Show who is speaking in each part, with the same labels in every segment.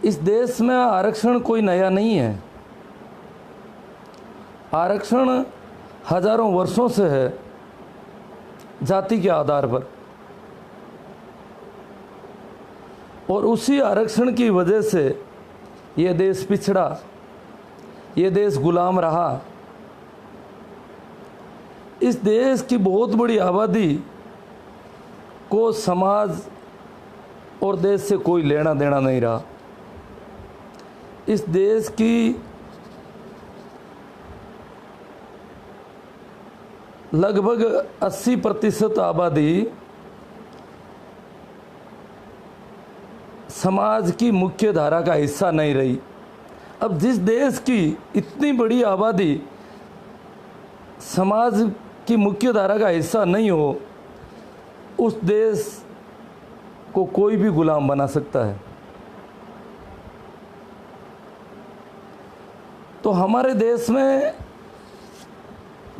Speaker 1: इस देश में आरक्षण कोई नया नहीं है। आरक्षण हजारों वर्षों से है, जाति के आधार पर, और उसी आरक्षण की वजह से ये देश पिछड़ा, ये देश गुलाम रहा। इस देश की बहुत बड़ी आबादी को समाज और देश से कोई लेना देना नहीं रहा। इस देश की लगभग 80% आबादी समाज की मुख्य धारा का हिस्सा नहीं रही। अब जिस देश की इतनी बड़ी आबादी समाज की मुख्य धारा का हिस्सा नहीं हो, उस देश को कोई भी गुलाम बना सकता है। तो हमारे देश में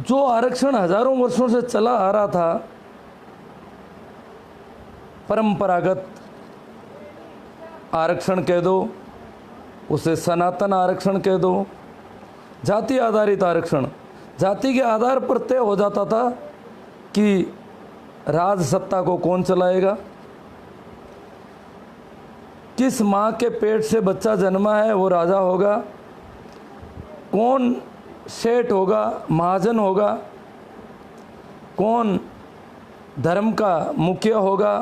Speaker 1: जो आरक्षण हजारों वर्षों से चला आ रहा था, परंपरागत आरक्षण कह दो, उसे सनातन आरक्षण कह दो, जाति आधारित आरक्षण, जाति के आधार पर तय हो जाता था कि राज सत्ता को कौन चलाएगा, किस माँ के पेट से बच्चा जन्मा है वो राजा होगा, कौन सेठ होगा, महाजन होगा, कौन धर्म का मुखिया होगा।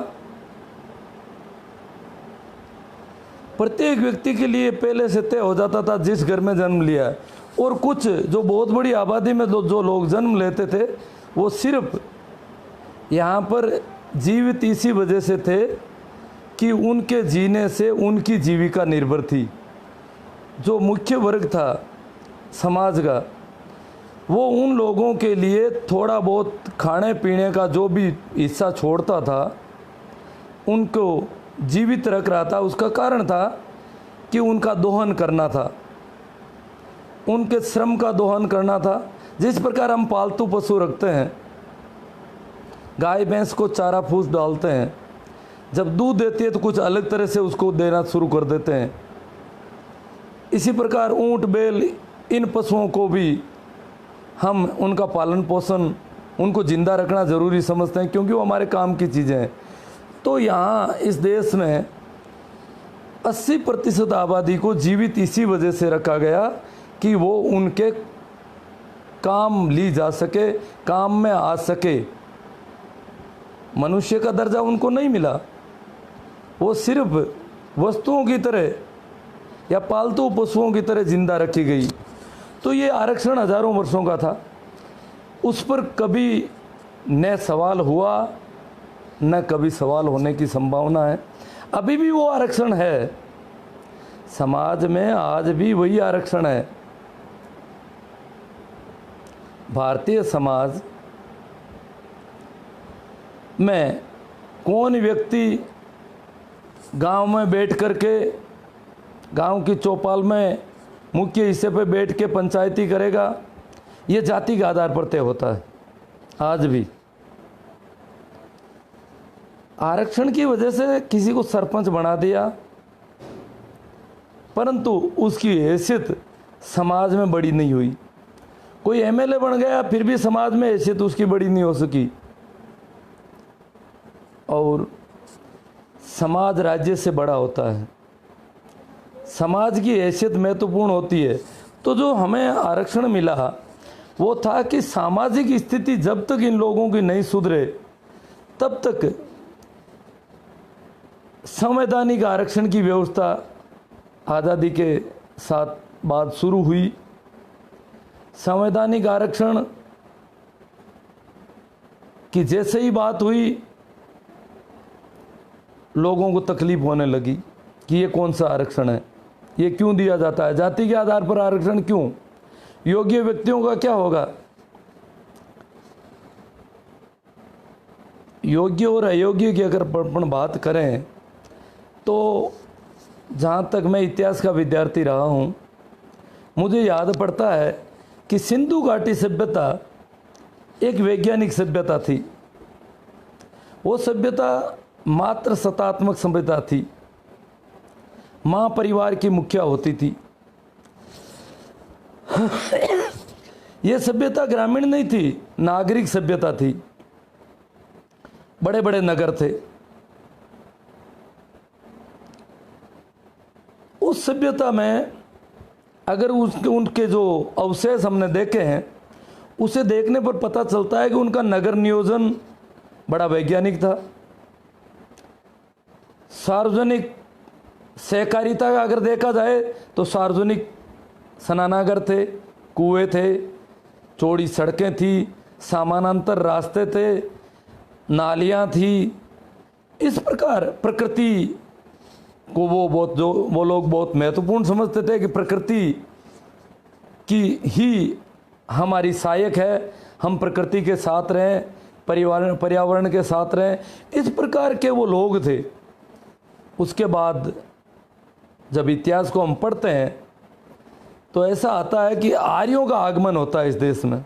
Speaker 1: प्रत्येक व्यक्ति के लिए पहले से तय हो जाता था जिस घर में जन्म लिया है। और कुछ जो बहुत बड़ी आबादी में जो लोग जन्म लेते थे, वो सिर्फ यहाँ पर जीवित इसी वजह से थे कि उनके जीने से उनकी जीविका निर्भर थी। जो मुख्य वर्ग था समाज का, वो उन लोगों के लिए थोड़ा बहुत खाने पीने का जो भी हिस्सा छोड़ता था, उनको जीवित रख रहा था। उसका कारण था कि उनका दोहन करना था, उनके श्रम का दोहन करना था। जिस प्रकार हम पालतू पशु रखते हैं, गाय भैंस को चारा फूस डालते हैं, जब दूध देती है तो कुछ अलग तरह से उसको देना शुरू कर देते हैं। इसी प्रकार ऊंट बैल, इन पशुओं को भी हम उनका पालन पोषण, उनको जिंदा रखना ज़रूरी समझते हैं, क्योंकि वो हमारे काम की चीज़ें हैं। तो यहाँ इस देश में 80% आबादी को जीवित इसी वजह से रखा गया कि वो उनके काम ली जा सके, काम में आ सके। मनुष्य का दर्जा उनको नहीं मिला, वो सिर्फ वस्तुओं की तरह या पालतू पशुओं की तरह जिंदा रखी गई। तो ये आरक्षण हजारों वर्षों का था, उस पर कभी न सवाल हुआ न कभी सवाल होने की संभावना है। अभी भी वो आरक्षण है, समाज में आज भी वही आरक्षण है। भारतीय समाज में कौन व्यक्ति गांव में बैठ करके, गांव की चौपाल में मुख्य हिस्से पे बैठ के पंचायती करेगा, ये जाति के आधार पर तय होता है। आज भी आरक्षण की वजह से किसी को सरपंच बना दिया, परंतु उसकी हैसियत समाज में बड़ी नहीं हुई। कोई एमएलए बन गया, फिर भी समाज में हैसियत उसकी बड़ी नहीं हो सकी। और समाज राज्य से बड़ा होता है, समाज की हैसियत महत्वपूर्ण होती है। तो जो हमें आरक्षण मिला वो था कि सामाजिक स्थिति जब तक इन लोगों की नहीं सुधरे, तब तक संवैधानिक आरक्षण की व्यवस्था आज़ादी के साथ बाद शुरू हुई। संवैधानिक आरक्षण की जैसे ही बात हुई, लोगों को तकलीफ होने लगी कि ये कौन सा आरक्षण है, ये क्यों दिया जाता है, जाति के आधार पर आरक्षण क्यों, योग्य व्यक्तियों का क्या होगा। योग्य और अयोग्य की अगर अपन बात करें तो जहाँ तक मैं इतिहास का विद्यार्थी रहा हूँ, मुझे याद पड़ता है कि सिंधु घाटी सभ्यता एक वैज्ञानिक सभ्यता थी। वो सभ्यता मात्र सत्तात्मक सभ्यता थी। माँ परिवार की मुखिया होती थी। यह सभ्यता ग्रामीण नहीं थी, नागरिक सभ्यता थी। बड़े बड़े नगर थे। उस सभ्यता में अगर उनके जो अवशेष हमने देखे हैं, उसे देखने पर पता चलता है कि उनका नगर नियोजन बड़ा वैज्ञानिक था। सार्वजनिक सहकारिता का अगर देखा जाए तो सार्वजनिक स्नानागार थे, कुएं थे, चौड़ी सड़कें थी, समानांतर रास्ते थे, नालियां थी। इस प्रकार प्रकृति को वो लोग बहुत महत्वपूर्ण समझते थे कि प्रकृति की ही हमारी सहायक है, हम प्रकृति के साथ रहें, पर्यावरण के साथ रहें। इस प्रकार के वो लोग थे। उसके बाद जब इतिहास को हम पढ़ते हैं तो ऐसा आता है कि आर्यों का आगमन होता है इस देश में।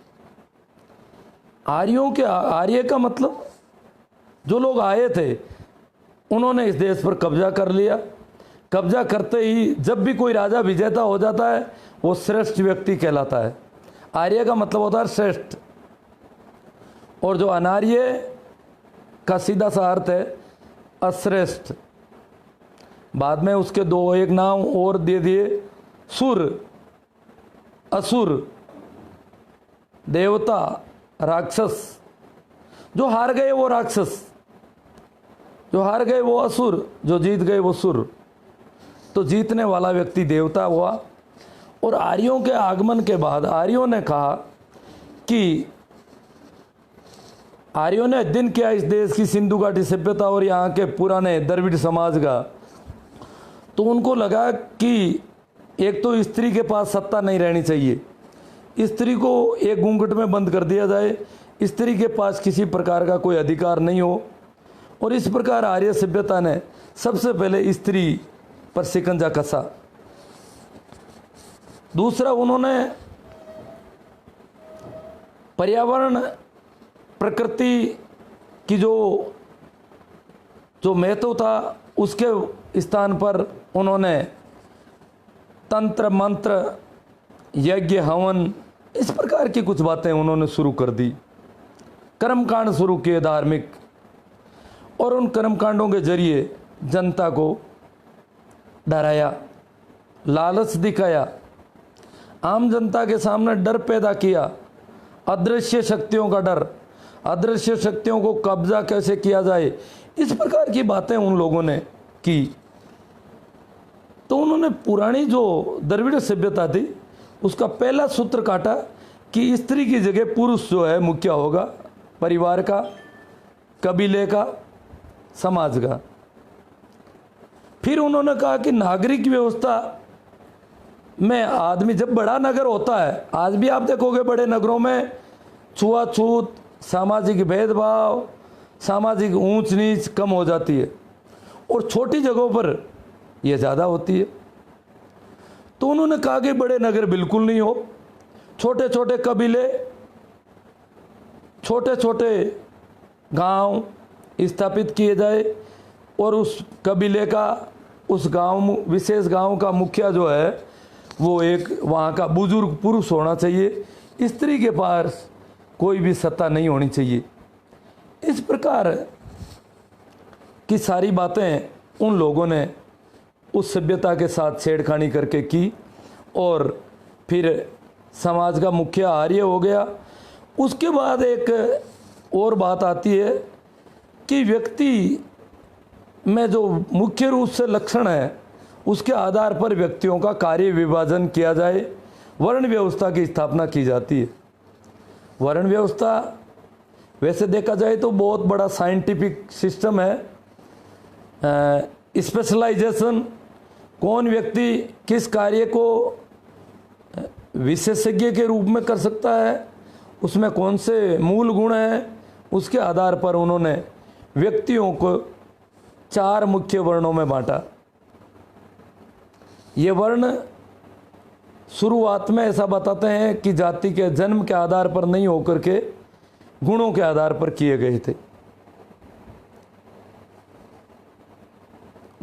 Speaker 1: आर्य का मतलब जो लोग आए थे उन्होंने इस देश पर कब्जा कर लिया। कब्जा करते ही जब भी कोई राजा विजेता हो जाता है वो श्रेष्ठ व्यक्ति कहलाता है। आर्य का मतलब होता है श्रेष्ठ, और जो अनार्य का सीधा सा अर्थ है अश्रेष्ठ। बाद में उसके एक नाम और दे दिए, सुर, असुर, देवता, राक्षस। जो हार गए वो राक्षस, जो हार गए वो असुर, जो जीत गए वो सुर। तो जीतने वाला व्यक्ति देवता हुआ। और आर्यों के आगमन के बाद आर्यों ने कहा कि आर्यों ने अध्ययन किया इस देश की सिंधु घाटी सभ्यता और यहाँ के पुराने द्रविड़ समाज का। तो उनको लगा कि एक तो स्त्री के पास सत्ता नहीं रहनी चाहिए, स्त्री को एक घूंघट में बंद कर दिया जाए, स्त्री के पास किसी प्रकार का कोई अधिकार नहीं हो। और इस प्रकार आर्य सभ्यता ने सबसे पहले स्त्री पर शिकंजा कसा। दूसरा, उन्होंने पर्यावरण, प्रकृति की जो महत्व था उसके स्थान पर उन्होंने तंत्र, मंत्र, यज्ञ, हवन, इस प्रकार की कुछ बातें उन्होंने शुरू कर दी। कर्मकांड शुरू किए धार्मिक, और उन कर्मकांडों के जरिए जनता को डराया, लालच दिखाया, आम जनता के सामने डर पैदा किया, अदृश्य शक्तियों का डर, अदृश्य शक्तियों को कब्जा कैसे किया जाए, इस प्रकार की बातें उन लोगों ने की। तो उन्होंने पुरानी जो द्रविड़ सभ्यता थी उसका पहला सूत्र काटा कि स्त्री की जगह पुरुष जो है मुखिया होगा, परिवार का, कबीले का, समाज का। फिर उन्होंने कहा कि नागरिक व्यवस्था में आदमी, जब बड़ा नगर होता है, आज भी आप देखोगे बड़े नगरों में छुआछूत, सामाजिक भेदभाव, सामाजिक ऊंच नीच कम हो जाती है, और छोटी जगहों पर यह ज़्यादा होती है। तो उन्होंने कहा कि बड़े नगर बिल्कुल नहीं हो, छोटे छोटे कबीले, छोटे छोटे गांव स्थापित किए जाए, और उस कबीले का, उस गांव, विशेष गांव का मुखिया जो है वो एक वहाँ का बुजुर्ग पुरुष होना चाहिए, स्त्री के पास कोई भी सत्ता नहीं होनी चाहिए। इस प्रकार की सारी बातें उन लोगों ने उस सभ्यता के साथ छेड़खानी करके की, और फिर समाज का मुखिया आर्य हो गया। उसके बाद एक और बात आती है कि व्यक्ति में जो मुख्य रूप से लक्षण है उसके आधार पर व्यक्तियों का कार्य विभाजन किया जाए, वर्ण व्यवस्था की स्थापना की जाती है। वर्ण व्यवस्था वैसे देखा जाए तो बहुत बड़ा साइंटिफिक सिस्टम है। स्पेशलाइजेशन, कौन व्यक्ति किस कार्य को विशेषज्ञ के रूप में कर सकता है, उसमें कौन से मूल गुण हैं, उसके आधार पर उन्होंने व्यक्तियों को 4 मुख्य वर्णों में बांटा। ये वर्ण शुरुआत में ऐसा बताते हैं कि जाति के जन्म के आधार पर नहीं होकर के गुणों के आधार पर किए गए थे।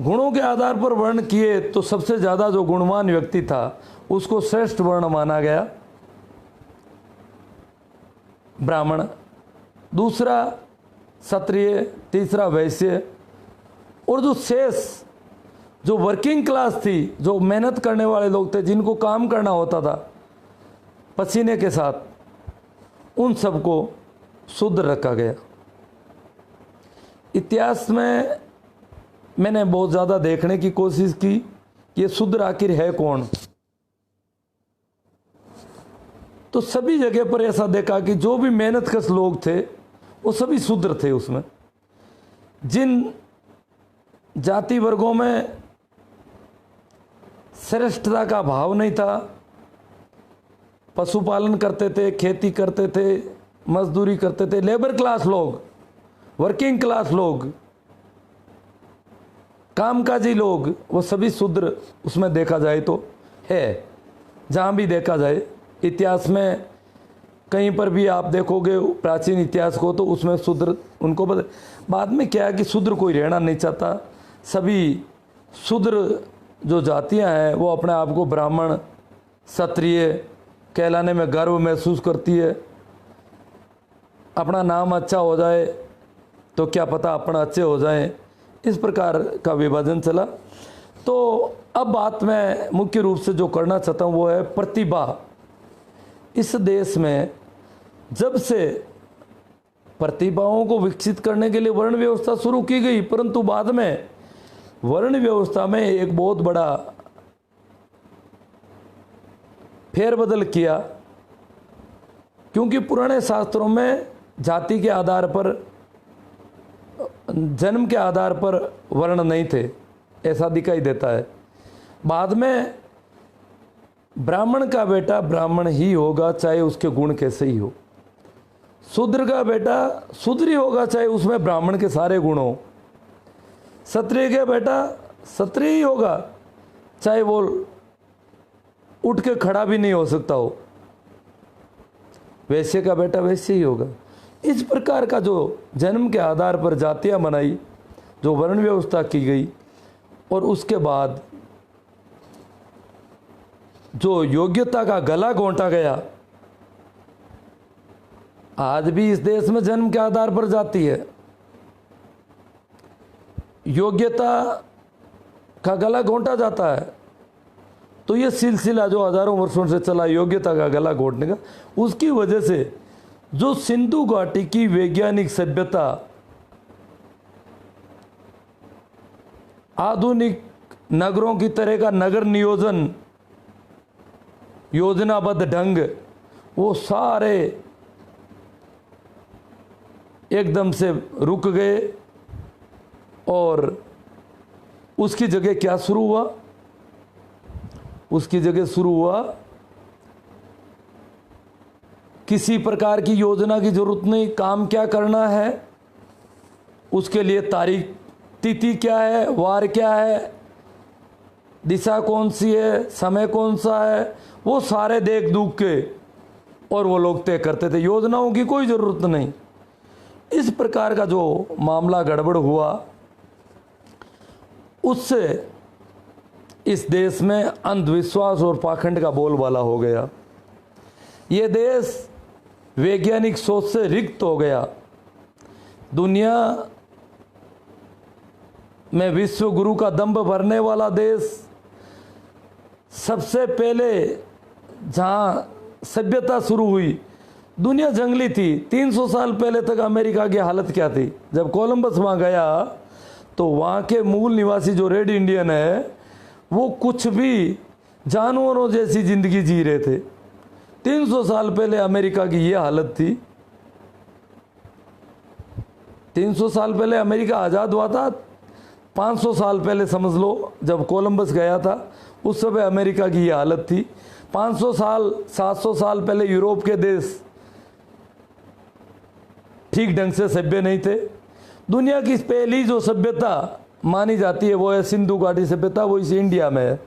Speaker 1: गुणों के आधार पर वर्ण किए तो सबसे ज़्यादा जो गुणवान व्यक्ति था उसको श्रेष्ठ वर्ण माना गया, ब्राह्मण, दूसरा क्षत्रिय, तीसरा वैश्य, और जो शेष जो वर्किंग क्लास थी, जो मेहनत करने वाले लोग थे, जिनको काम करना होता था पसीने के साथ, उन सबको शूद्र रखा गया। इतिहास में मैंने बहुत ज़्यादा देखने की कोशिश की कि ये शूद्र आखिर है कौन। तो सभी जगह पर ऐसा देखा कि जो भी मेहनतकश लोग थे वो सभी शूद्र थे। उसमें जिन जाति वर्गों में श्रेष्ठता का भाव नहीं था, पशुपालन करते थे, खेती करते थे, मजदूरी करते थे, लेबर क्लास लोग, वर्किंग क्लास लोग, कामकाजी लोग, वो सभी शूद्र उसमें देखा जाए तो है। जहाँ भी देखा जाए इतिहास में कहीं पर भी आप देखोगे प्राचीन इतिहास को तो उसमें शूद्र उनको बाद में क्या है कि शूद्र कोई रहना नहीं चाहता। सभी शूद्र जो जातियां हैं वो अपने आप को ब्राह्मण, क्षत्रिय कहलाने में गर्व महसूस करती है। अपना नाम अच्छा हो जाए तो क्या पता अपना अच्छे हो जाए, इस प्रकार का विभाजन चला। तो अब बात मैं मुख्य रूप से जो करना चाहता हूँ वो है प्रतिभा। इस देश में जब से प्रतिभाओं को विकसित करने के लिए वर्ण व्यवस्था शुरू की गई, परंतु बाद में वर्ण व्यवस्था में एक बहुत बड़ा फेरबदल किया, क्योंकि पुराने शास्त्रों में जाति के आधार पर, जन्म के आधार पर वर्ण नहीं थे, ऐसा दिखाई देता है। बाद में ब्राह्मण का बेटा ब्राह्मण ही होगा चाहे उसके गुण कैसे ही हो, शूद्र का बेटा शूद्र ही होगा चाहे उसमें ब्राह्मण के सारे गुण हो, क्षत्रिय का बेटा क्षत्रिय ही होगा चाहे वो उठ के खड़ा भी नहीं हो सकता हो, वैश्य का बेटा वैश्य ही होगा। इस प्रकार का जो जन्म के आधार पर जातियां बनाई, जो वर्ण व्यवस्था की गई, और उसके बाद जो योग्यता का गला घोंटा गया, आज भी इस देश में जन्म के आधार पर जाती है, योग्यता का गला घोंटा जाता है। तो ये सिलसिला जो हजारों वर्षों से चला योग्यता का गला घोंटने का, उसकी वजह से जो सिंधु घाटी की वैज्ञानिक सभ्यता, आधुनिक नगरों की तरह का नगर नियोजन, योजनाबद्ध ढंग, वो सारे एकदम से रुक गए। और उसकी जगह क्या शुरू हुआ? उसकी जगह शुरू हुआ किसी प्रकार की योजना की जरूरत नहीं, काम क्या करना है, उसके लिए तारीख तिथि क्या है, वार क्या है, दिशा कौन सी है, समय कौन सा है, वो सारे देख दुख के और वो लोग तय करते थे। योजनाओं की कोई ज़रूरत नहीं। इस प्रकार का जो मामला गड़बड़ हुआ, उससे इस देश में अंधविश्वास और पाखंड का बोलबाला हो गया। ये देश वैज्ञानिक सोच से रिक्त हो गया। दुनिया में विश्व गुरु का दंभ भरने वाला देश, सबसे पहले जहाँ सभ्यता शुरू हुई, दुनिया जंगली थी। 300 साल पहले तक अमेरिका की हालत क्या थी? जब कोलंबस वहाँ गया तो वहाँ के मूल निवासी जो रेड इंडियन है, वो कुछ भी जानवरों जैसी जिंदगी जी रहे थे। 300 साल पहले अमेरिका की ये हालत थी। 300 साल पहले अमेरिका आज़ाद हुआ था। 500 साल पहले समझ लो जब कोलंबस गया था, उस समय अमेरिका की ये हालत थी। 500 साल 700 साल पहले यूरोप के देश ठीक ढंग से सभ्य नहीं थे। दुनिया की पहली जो सभ्यता मानी जाती है वो है सिंधु घाटी सभ्यता, वो इस इंडिया में है।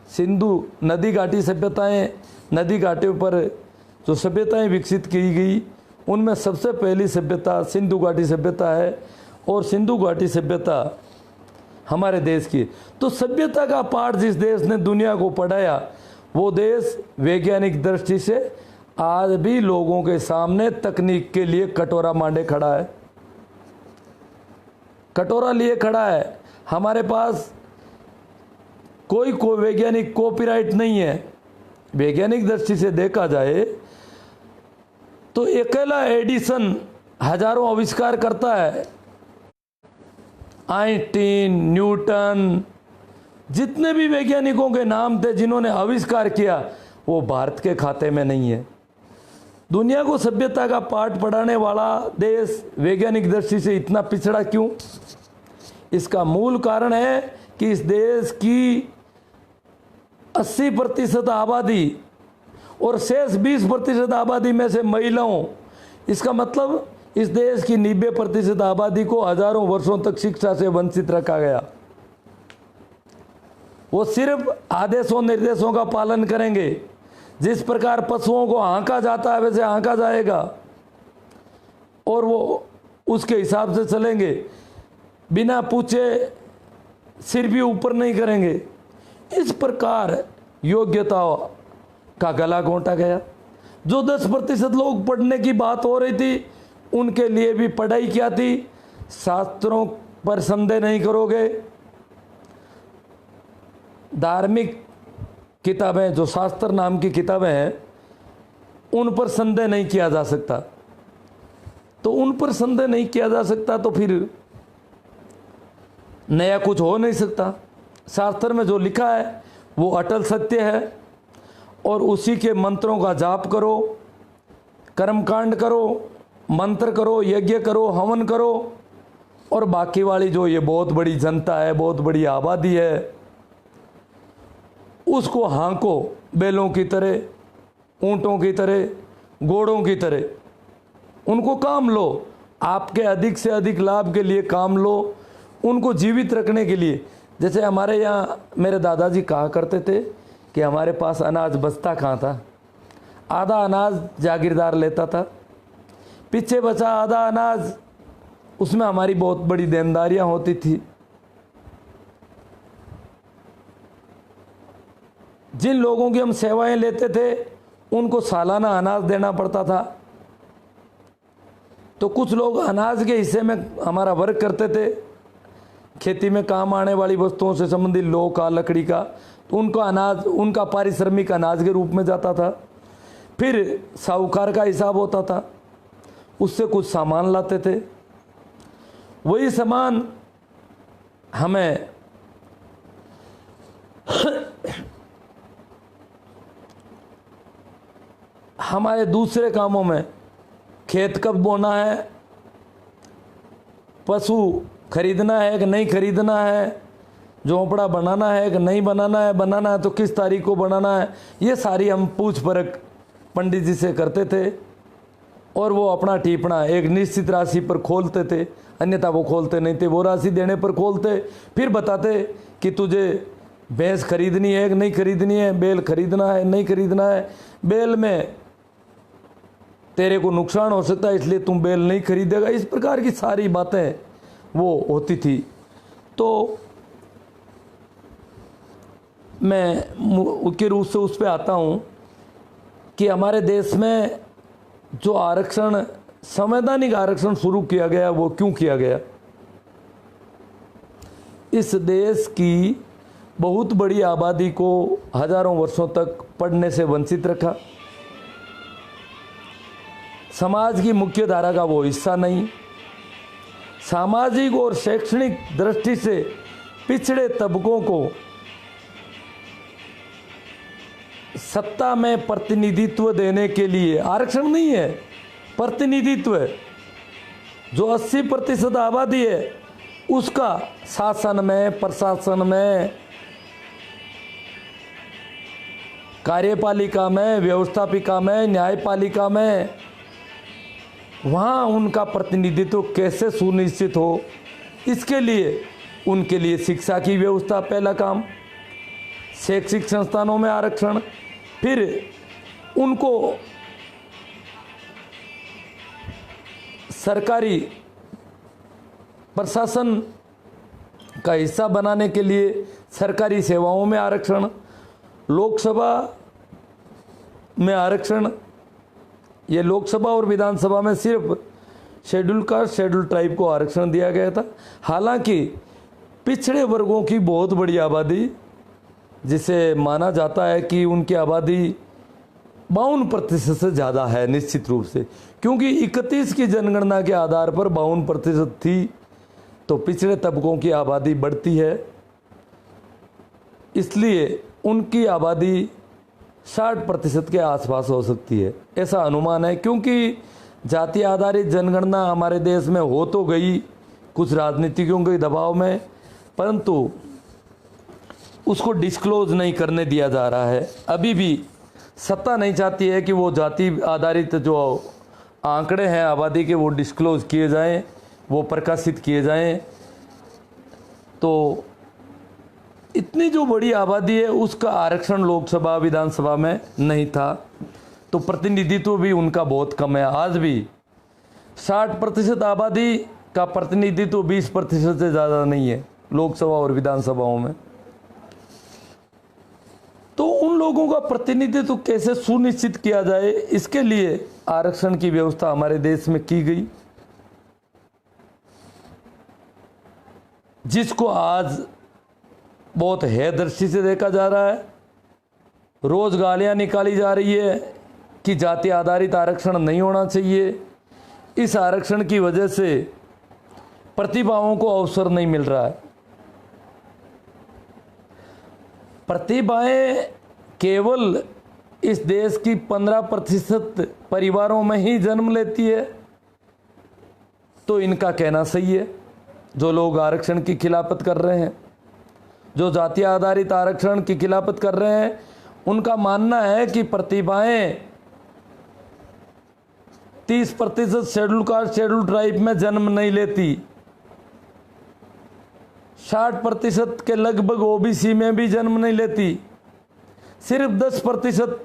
Speaker 1: सिंधु नदी घाटी सभ्यताएं, नदी घाटियों पर जो सभ्यताएं विकसित की गई, उनमें सबसे पहली सभ्यता सिंधु घाटी सभ्यता है। और सिंधु घाटी सभ्यता हमारे देश की। तो सभ्यता का पाठ जिस देश ने दुनिया को पढ़ाया, वो देश वैज्ञानिक दृष्टि से आज भी लोगों के सामने तकनीक के लिए कटोरा मांडे खड़ा है, कटोरा लिए खड़ा है। हमारे पास कोई वैज्ञानिक कॉपीराइट नहीं है। वैज्ञानिक दृष्टि से देखा जाए तो अकेला एडिसन हजारों आविष्कार करता है। आइंस्टीन, न्यूटन, जितने भी वैज्ञानिकों के नाम थे जिन्होंने आविष्कार किया, वो भारत के खाते में नहीं है। दुनिया को सभ्यता का पाठ पढ़ाने वाला देश वैज्ञानिक दृष्टि से इतना पिछड़ा क्यों? इसका मूल कारण है कि इस देश की 80% आबादी और शेष 20% आबादी में से महिलाओं, इसका मतलब इस देश की 90% आबादी को हजारों वर्षों तक शिक्षा से वंचित रखा गया। वो सिर्फ आदेशों निर्देशों का पालन करेंगे। जिस प्रकार पशुओं को हाँका जाता है वैसे हाँका जाएगा और वो उसके हिसाब से चलेंगे। बिना पूछे सिर भी ऊपर नहीं करेंगे। इस प्रकार योग्यता का गला घोंटा गया। जो 10% लोग पढ़ने की बात हो रही थी, उनके लिए भी पढ़ाई क्या थी? शास्त्रों पर संदेह नहीं करोगे। धार्मिक किताबें, जो शास्त्र नाम की किताबें हैं, उन पर संदेह नहीं किया जा सकता। तो उन पर संदेह नहीं किया जा सकता तो फिर नया कुछ हो नहीं सकता। शास्त्र में जो लिखा है वो अटल सत्य है और उसी के मंत्रों का जाप करो, कर्मकांड करो, मंत्र करो, यज्ञ करो, हवन करो। और बाकी वाली जो ये बहुत बड़ी जनता है, बहुत बड़ी आबादी है, उसको हाँको बैलों की तरह, ऊंटों की तरह, घोड़ों की तरह। उनको काम लो, आपके अधिक से अधिक लाभ के लिए काम लो, उनको जीवित रखने के लिए। जैसे हमारे यहाँ मेरे दादाजी कहा करते थे कि हमारे पास अनाज बचता कहाँ था, आधा अनाज जागीरदार लेता था, पीछे बचा आधा अनाज, उसमें हमारी बहुत बड़ी देनदारियाँ होती थी। जिन लोगों की हम सेवाएं लेते थे उनको सालाना अनाज देना पड़ता था। तो कुछ लोग अनाज के हिस्से में हमारा वर्क करते थे, खेती में काम आने वाली वस्तुओं से संबंधित लोह का, लकड़ी का, तो उनका अनाज, उनका पारिश्रमिक अनाज के रूप में जाता था। फिर साहूकार का हिसाब होता था, उससे कुछ सामान लाते थे। वही सामान हमें हमारे दूसरे कामों में, खेत कब बोना है, पशु खरीदना है कि नहीं खरीदना है, झोंपड़ा बनाना है कि नहीं बनाना है तो किस तारीख को बनाना है, ये सारी हम पूछ परख पंडित जी से करते थे। और वो अपना टिप्पणा एक निश्चित राशि पर खोलते थे, अन्यथा वो खोलते नहीं थे। वो राशि देने पर खोलते, फिर बताते कि तुझे भैंस खरीदनी है कि नहीं खरीदनी है, बैल खरीदना है नहीं खरीदना है, बैल में तेरे को नुकसान हो सकता है इसलिए तुम बैल नहीं खरीदेगा। इस प्रकार की सारी बातें वो होती थी। तो मैं मुख्य रूप से उस पर आता हूँ कि हमारे देश में जो आरक्षण, संवैधानिक आरक्षण शुरू किया गया, वो क्यों किया गया? इस देश की बहुत बड़ी आबादी को हजारों वर्षों तक पढ़ने से वंचित रखा। समाज की मुख्य धारा का वो हिस्सा नहीं। सामाजिक और शैक्षणिक दृष्टि से पिछड़े तबकों को सत्ता में प्रतिनिधित्व देने के लिए आरक्षण नहीं है, प्रतिनिधित्व है। जो 80% आबादी है उसका शासन में, प्रशासन में, कार्यपालिका में, व्यवस्थापिका में, न्यायपालिका में, वहाँ उनका प्रतिनिधित्व कैसे सुनिश्चित हो, इसके लिए उनके लिए शिक्षा की व्यवस्था पहला काम, शैक्षिक संस्थानों में आरक्षण, फिर उनको सरकारी प्रशासन का हिस्सा बनाने के लिए सरकारी सेवाओं में आरक्षण, लोकसभा में आरक्षण, ये लोकसभा और विधानसभा में सिर्फ शेड्यूल कास्ट शेड्यूल ट्राइब को आरक्षण दिया गया था। हालांकि पिछड़े वर्गों की बहुत बड़ी आबादी, जिसे माना जाता है कि उनकी आबादी 52% से ज़्यादा है निश्चित रूप से, क्योंकि 31 की जनगणना के आधार पर 52% थी, तो पिछड़े तबकों की आबादी बढ़ती है, इसलिए उनकी आबादी 60% के आसपास हो सकती है, ऐसा अनुमान है। क्योंकि जाति आधारित जनगणना हमारे देश में हो तो गई कुछ राजनीतिकों के दबाव में, परंतु उसको डिस्क्लोज नहीं करने दिया जा रहा है। अभी भी सत्ता नहीं चाहती है कि वो जाति आधारित जो आंकड़े हैं आबादी के वो डिस्क्लोज किए जाएं, वो प्रकाशित किए जाएं। तो इतनी जो बड़ी आबादी है उसका आरक्षण लोकसभा विधानसभा में नहीं था, तो प्रतिनिधित्व भी उनका बहुत कम है। आज भी 60% आबादी का प्रतिनिधित्व 20% से ज़्यादा नहीं है लोकसभा और विधानसभाओं में। तो उन लोगों का प्रतिनिधित्व कैसे सुनिश्चित किया जाए, इसके लिए आरक्षण की व्यवस्था हमारे देश में की गई, जिसको आज बहुत हैदर्शी से देखा जा रहा है। रोज गालियां निकाली जा रही है कि जाति आधारित आरक्षण नहीं होना चाहिए। इस आरक्षण की वजह से प्रतिभाओं को अवसर नहीं मिल रहा है। प्रतिभाएं केवल इस देश की 15% परिवारों में ही जन्म लेती है, तो इनका कहना सही है। जो लोग आरक्षण की खिलाफत कर रहे हैं, जो जाति आधारित आरक्षण की खिलाफत कर रहे हैं, उनका मानना है कि प्रतिभाएं 30% शेड्यूल कास्ट शेड्यूल ट्राइब में जन्म नहीं लेती, 60% के लगभग ओबीसी में भी जन्म नहीं लेती, सिर्फ 10%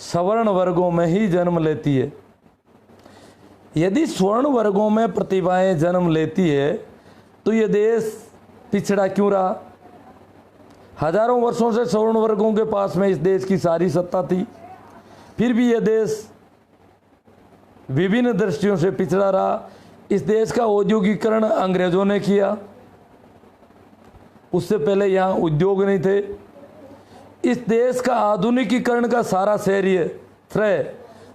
Speaker 1: सवर्ण वर्गों में ही जन्म लेती है। यदि स्वर्ण वर्गों में प्रतिभाएं जन्म लेती है तो ये देश पिछड़ा क्यों रहा? हजारों वर्षों से सवर्ण वर्गों के पास में इस देश की सारी सत्ता थी, फिर भी यह देश विभिन्न दृष्टियों से पिछड़ा रहा। इस देश का औद्योगिकरण अंग्रेजों ने किया, उससे पहले यहाँ उद्योग नहीं थे। इस देश का आधुनिकीकरण का सारा श्रेय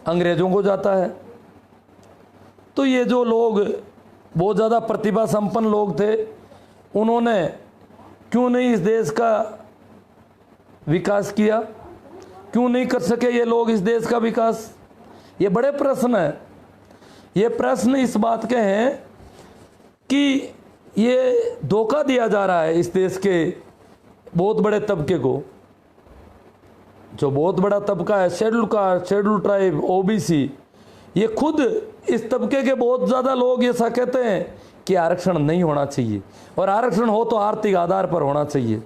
Speaker 1: अंग्रेजों को जाता है। तो ये जो लोग बहुत ज़्यादा प्रतिभा संपन्न लोग थे, उन्होंने क्यों नहीं इस देश का विकास किया? क्यों नहीं कर सके ये लोग इस देश का विकास? ये बड़े प्रश्न हैं। ये प्रश्न इस बात के हैं कि ये धोखा दिया जा रहा है इस देश के बहुत बड़े तबके को। जो बहुत बड़ा तबका है schedule caste schedule tribe OBC, ये खुद इस तबके के बहुत ज़्यादा लोग ऐसा कहते हैं कि आरक्षण नहीं होना चाहिए, और आरक्षण हो तो आर्थिक आधार पर होना चाहिए।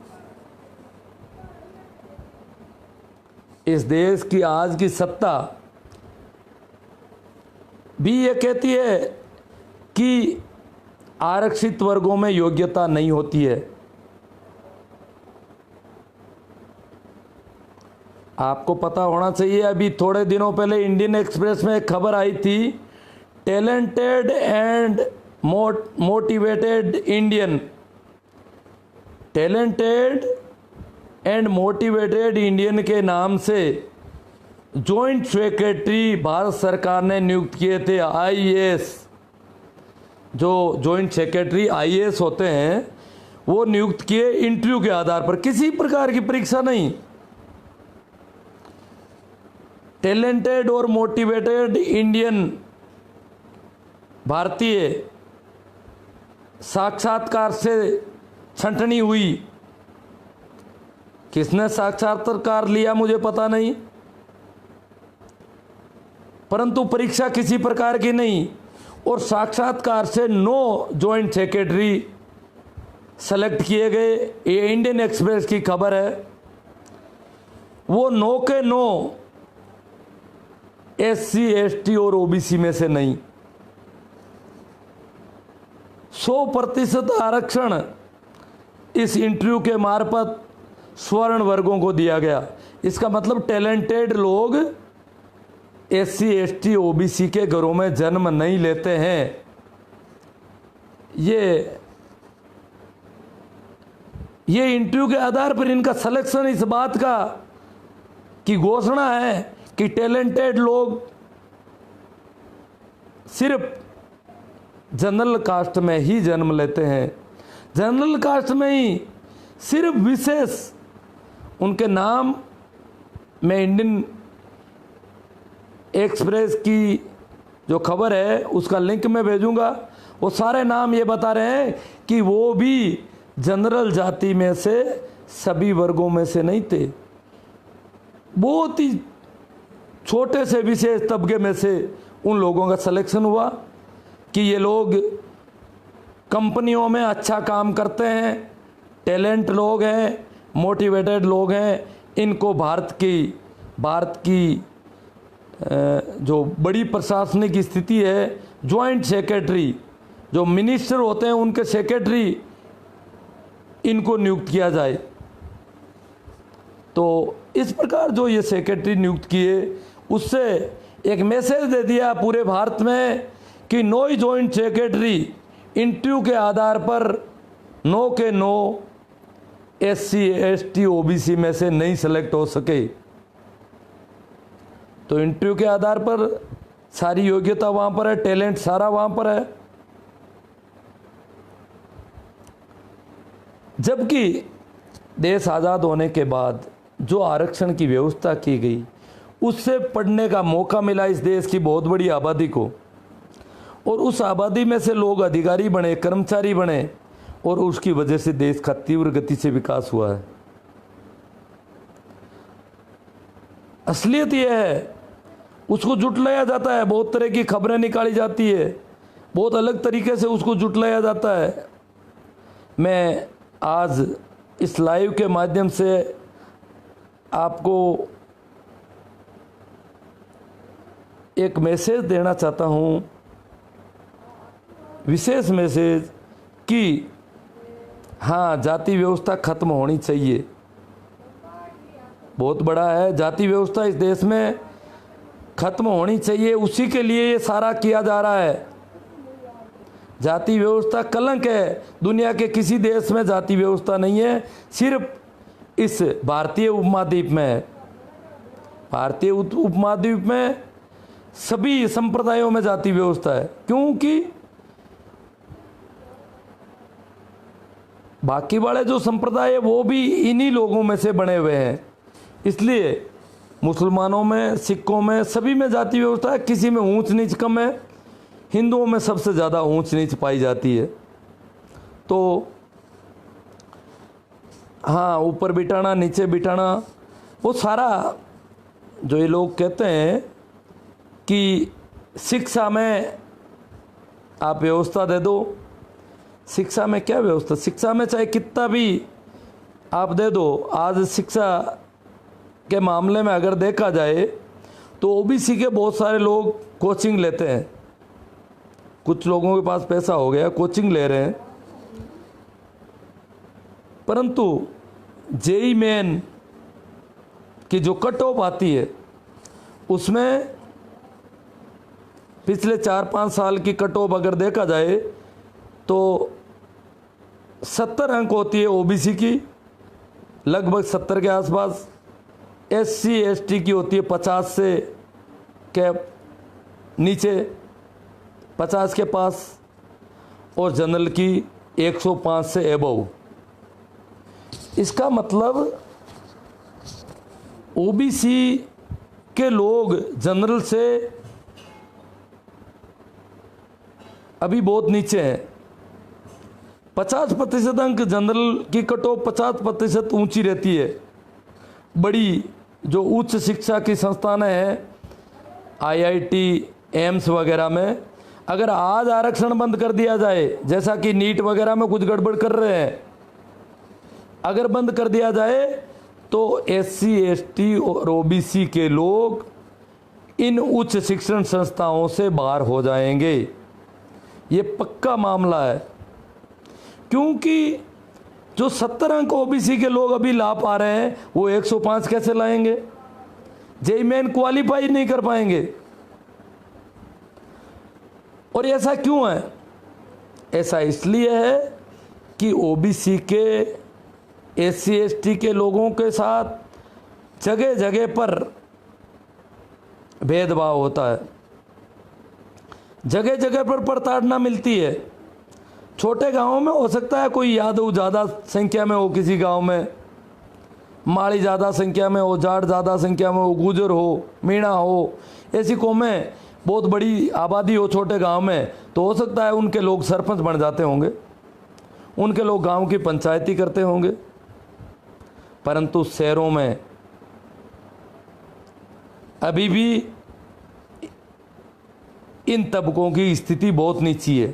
Speaker 1: इस देश की आज की सत्ता भी ये कहती है कि आरक्षित वर्गों में योग्यता नहीं होती है। आपको पता होना चाहिए, अभी थोड़े दिनों पहले इंडियन एक्सप्रेस में एक खबर आई थी, talented and motivated Indian, talented and motivated Indian के नाम से जॉइंट सेक्रेटरी भारत सरकार ने नियुक्त किए थे। आईएएस, जो जॉइंट सेक्रेटरी आईएएस होते हैं, वो नियुक्त किए इंटरव्यू के आधार पर, किसी प्रकार की परीक्षा नहीं। टैलेंटेड और मोटिवेटेड इंडियन भारतीय साक्षात्कार से छंटनी हुई। किसने साक्षात्कार लिया मुझे पता नहीं, परंतु परीक्षा किसी प्रकार की नहीं, और साक्षात्कार से 9 जॉइंट सेक्रेटरी सेलेक्ट किए गए। ये इंडियन एक्सप्रेस की खबर है। वो 9 के 9 SC ST और OBC में से नहीं। 100% आरक्षण इस इंटरव्यू के मार्फत स्वर्ण वर्गों को दिया गया। इसका मतलब टैलेंटेड लोग SC ST OBC के घरों में जन्म नहीं लेते हैं। ये इंटरव्यू के आधार पर इनका सिलेक्शन इस बात का की घोषणा है कि टैलेंटेड लोग सिर्फ जनरल कास्ट में ही जन्म लेते हैं। जनरल कास्ट में ही सिर्फ विशेष उनके नाम में इंडियन एक्सप्रेस की जो खबर है उसका लिंक मैं भेजूंगा। वो सारे नाम ये बता रहे हैं कि वो भी जनरल जाति में से सभी वर्गों में से नहीं थे, बहुत ही छोटे से विशेष तबके में से उन लोगों का सिलेक्शन हुआ कि ये लोग कंपनियों में अच्छा काम करते हैं, टैलेंट लोग हैं, मोटिवेटेड लोग हैं। इनको भारत की जो बड़ी प्रशासनिक स्थिति है, जॉइंट सेक्रेटरी जो मिनिस्टर होते हैं उनके सेक्रेटरी इनको नियुक्त किया जाए। तो इस प्रकार जो ये सेक्रेटरी नियुक्त किए उससे एक मैसेज दे दिया पूरे भारत में कि नो ही जॉइंट सेक्रेटरी इंटरव्यू के आधार पर नो के नो SC ST OBC में से नहीं सेलेक्ट हो सके। तो इंटरव्यू के आधार पर सारी योग्यता वहाँ पर है, टैलेंट सारा वहाँ पर है। जबकि देश आज़ाद होने के बाद जो आरक्षण की व्यवस्था की गई उससे पढ़ने का मौका मिला इस देश की बहुत बड़ी आबादी को, और उस आबादी में से लोग अधिकारी बने, कर्मचारी बने, और उसकी वजह से देश का तीव्र गति से विकास हुआ है। असलियत यह है, उसको जुटलाया जाता है, बहुत तरह की खबरें निकाली जाती है, बहुत अलग तरीके से उसको जुटलाया जाता है। मैं आज इस लाइव के माध्यम से आपको एक मैसेज देना चाहता हूँ, विशेष मैसेज कि हाँ, जाति व्यवस्था खत्म होनी चाहिए। बहुत बड़ा है, जाति व्यवस्था इस देश में खत्म होनी चाहिए, उसी के लिए ये सारा किया जा रहा है। जाति व्यवस्था कलंक है, दुनिया के किसी देश में जाति व्यवस्था नहीं है, सिर्फ इस भारतीय उपमहाद्वीप में है। भारतीय उपमहाद्वीप में सभी संप्रदायों में जाति व्यवस्था है, क्योंकि बाकी वाले जो संप्रदाय है वो भी इन्हीं लोगों में से बने हुए हैं। इसलिए मुसलमानों में, सिखों में, सभी में जाति व्यवस्था है, किसी में ऊंच नीच कम है। हिंदुओं में सबसे ज़्यादा ऊंच नीच पाई जाती है। तो हाँ, ऊपर बिठाना, नीचे बिठाना, वो सारा जो ये लोग कहते हैं कि शिक्षा में आप व्यवस्था दे दो। शिक्षा में क्या व्यवस्था? शिक्षा में चाहे कितना भी आप दे दो। आज शिक्षा के मामले में अगर देखा जाए तो OBC के बहुत सारे लोग कोचिंग लेते हैं। कुछ लोगों के पास पैसा हो गया, कोचिंग ले रहे हैं, परंतु JEE मेन की जो कट ऑफ आती है उसमें पिछले 4-5 साल की कट ऑफ अगर देखा जाए तो 70 अंक होती है OBC की, लगभग 70 के आसपास। SC ST की होती है 50 से के नीचे, 50 के पास, और जनरल की 105 से एबव। इसका मतलब OBC के लोग जनरल से अभी बहुत नीचे हैं। 50% अंक जनरल की कट ऑफ 50% ऊंची रहती है। बड़ी जो उच्च शिक्षा की संस्थानें हैं, IIT, एम्स वगैरह में, अगर आज आरक्षण बंद कर दिया जाए, जैसा कि नीट वगैरह में कुछ गड़बड़ कर रहे हैं, अगर बंद कर दिया जाए तो SC ST और OBC के लोग इन उच्च शिक्षण संस्थाओं से बाहर हो जाएंगे। ये पक्का मामला है। क्योंकि जो 70 अंक ओबीसी के लोग अभी ला पा रहे हैं वो 105 कैसे लाएंगे? जेईई मेन क्वालिफाई नहीं कर पाएंगे। और ऐसा क्यों है? ऐसा इसलिए है कि ओबीसी के, एससी एसटी के लोगों के साथ जगह जगह पर भेदभाव होता है, जगह जगह पर प्रताड़ना मिलती है। छोटे गांवों में हो सकता है कोई यादव ज़्यादा संख्या में हो, किसी गांव में माड़ी ज़्यादा संख्या में हो, जाट ज़्यादा संख्या में हो, गुजर हो, मीणा हो, ऐसी कौमें बहुत बड़ी आबादी हो छोटे गांव में, तो हो सकता है उनके लोग सरपंच बन जाते होंगे, उनके लोग गांव की पंचायती करते होंगे। परंतु शहरों में अभी भी इन तबकों की स्थिति बहुत नीची है।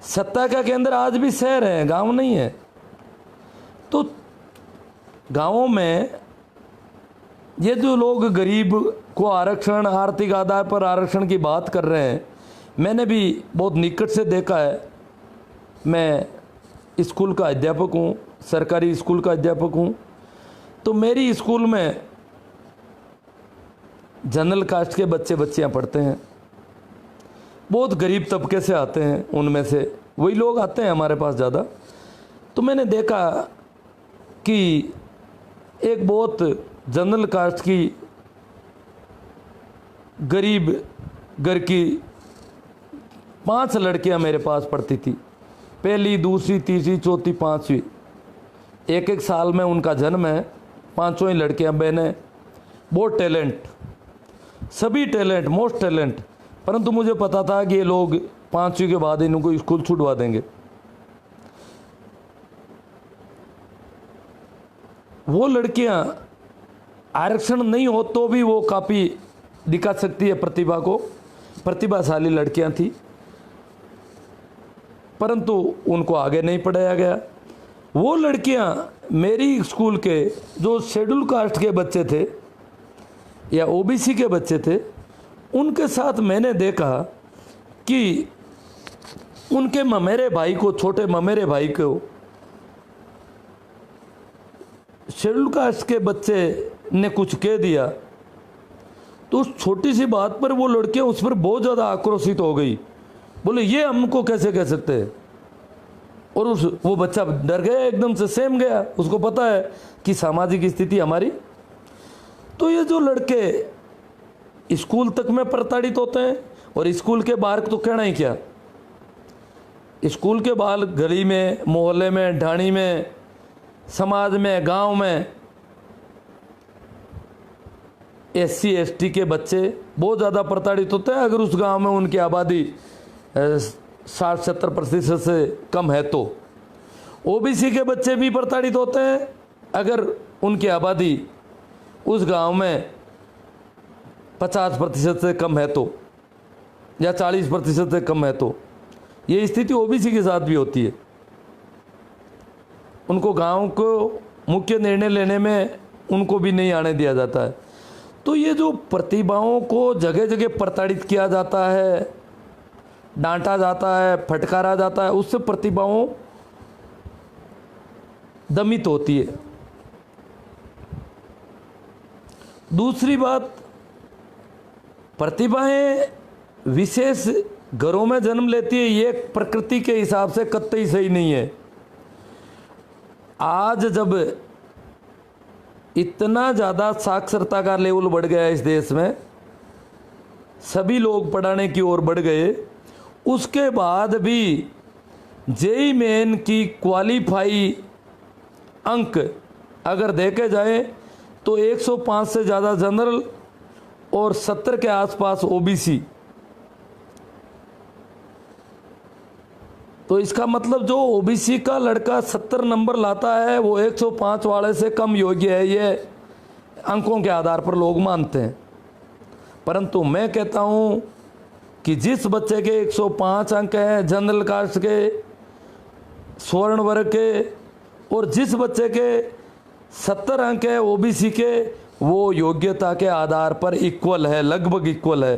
Speaker 1: सत्ता का केंद्र आज भी शहर है, गांव नहीं है। तो गांवों में ये जो लोग गरीब को आरक्षण, आर्थिक आधार पर आरक्षण की बात कर रहे हैं, मैंने भी बहुत निकट से देखा है। मैं स्कूल का अध्यापक हूँ, सरकारी स्कूल का अध्यापक हूँ। तो मेरी स्कूल में जनरल कास्ट के बच्चे बच्चियाँ पढ़ते हैं, बहुत गरीब तबके से आते हैं, उनमें से वही लोग आते हैं हमारे पास ज़्यादा। तो मैंने देखा कि एक बहुत जनरल कास्ट की गरीब घर की 5 लड़कियां मेरे पास पढ़ती थी, पहली, दूसरी, तीसरी, चौथी, 5वीं। एक एक साल में उनका जन्म है, 5 ही लड़कियां बहनें, बहुत टैलेंट, सभी टैलेंट, मोस्ट टैलेंट। परंतु मुझे पता था कि ये लोग 5वीं के बाद इनको स्कूल छुड़वा देंगे। वो लड़कियां आरक्षण नहीं हो तो भी वो काफ़ी दिखा सकती है प्रतिभा को, प्रतिभाशाली लड़कियां थी, परंतु उनको आगे नहीं पढ़ाया गया। वो लड़कियां मेरी स्कूल के जो शेड्यूल कास्ट के बच्चे थे या ओबीसी के बच्चे थे, उनके साथ मैंने देखा कि उनके ममेरे भाई को, छोटे ममेरे भाई को शेड्यूल कास्ट के बच्चे ने कुछ कह दिया तो उस छोटी सी बात पर वो लड़कियां उस पर बहुत ज़्यादा आक्रोशित हो गई, बोले ये हमको कैसे कह सकते हैं। और वो बच्चा डर गया, एकदम से सहम गया, उसको पता है कि सामाजिक स्थिति हमारी। तो ये जो लड़के स्कूल तक में प्रताड़ित होते हैं और स्कूल के बाहर तो कहना ही क्या, स्कूल के बाहर गली में, मोहल्ले में, ढाणी में, समाज में, गांव में एससी एसटी के बच्चे बहुत ज़्यादा प्रताड़ित होते हैं। अगर उस गांव में उनकी आबादी 60-70% से कम है तो ओबीसी के बच्चे भी प्रताड़ित होते हैं अगर उनकी आबादी उस गांव में 50% से कम है तो, या 40% से कम है तो। ये स्थिति ओबीसी के साथ भी होती है। उनको गांव को मुख्य निर्णय लेने में उनको भी नहीं आने दिया जाता है। तो ये जो प्रतिभाओं को जगह जगह प्रताड़ित किया जाता है, डांटा जाता है, फटकारा जाता है, उससे प्रतिभाओं दमित होती है। दूसरी बात, प्रतिभाएं विशेष घरों में जन्म लेती है, ये प्रकृति के हिसाब से कतई सही नहीं है। आज जब इतना ज़्यादा साक्षरता का लेवल बढ़ गया इस देश में, सभी लोग पढ़ाने की ओर बढ़ गए, उसके बाद भी जेईई मेन की क्वालिफाई अंक अगर देखे जाए तो 105 से ज़्यादा जनरल और 70 के आसपास ओबीसी। तो इसका मतलब जो ओबीसी का लड़का 70 नंबर लाता है वो 105 वाले से कम योग्य है, ये अंकों के आधार पर लोग मानते हैं। परंतु मैं कहता हूँ कि जिस बच्चे के 105 अंक हैं जनरल कास्ट के, स्वर्ण वर्ग के, और जिस बच्चे के 70 अंक है ओबीसी के, वो योग्यता के आधार पर इक्वल है, लगभग इक्वल है।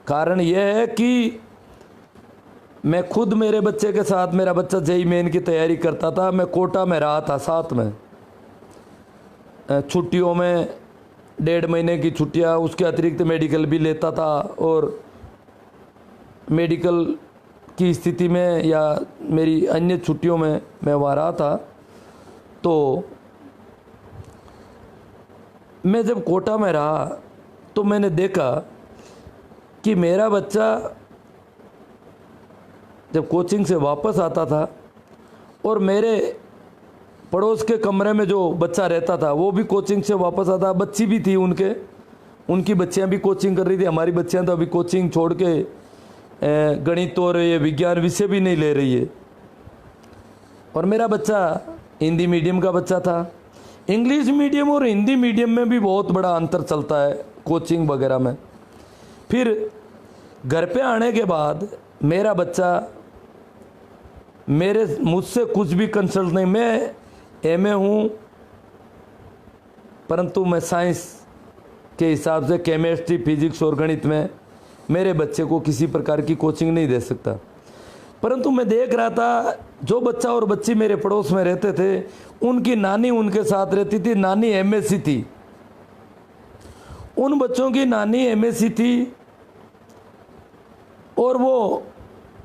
Speaker 1: कारण यह है कि मैं खुद मेरे बच्चे के साथ, मेरा बच्चा जेईई मेन की तैयारी करता था, मैं कोटा में रहा था साथ में, छुट्टियों में 1.5 महीने की छुट्टियां, उसके अतिरिक्त मेडिकल भी लेता था, और मेडिकल की स्थिति में या मेरी अन्य छुट्टियों में मैं वहाँ रहा था। तो मैं जब कोटा में रहा तो मैंने देखा कि मेरा बच्चा जब कोचिंग से वापस आता था और मेरे पड़ोस के कमरे में जो बच्चा रहता था वो भी कोचिंग से वापस आता, बच्ची भी थी उनकी बच्चियां भी कोचिंग कर रही थी। हमारी बच्चियां तो अभी कोचिंग छोड़ के गणित और ये विज्ञान विषय भी नहीं ले रही है, और मेरा बच्चा हिंदी मीडियम का बच्चा था। इंग्लिश मीडियम और हिंदी मीडियम में भी बहुत बड़ा अंतर चलता है कोचिंग वगैरह में। फिर घर पे आने के बाद मेरा बच्चा मुझसे कुछ भी कंसल्ट नहीं, मैं एमए हूँ परंतु मैं साइंस के हिसाब से केमिस्ट्री, फिजिक्स और गणित में मेरे बच्चे को किसी प्रकार की कोचिंग नहीं दे सकता। परंतु मैं देख रहा था जो बच्चा और बच्ची मेरे पड़ोस में रहते थे उनकी नानी उनके साथ रहती थी, नानी एमएससी थी, उन बच्चों की नानी एमएससी थी, और वो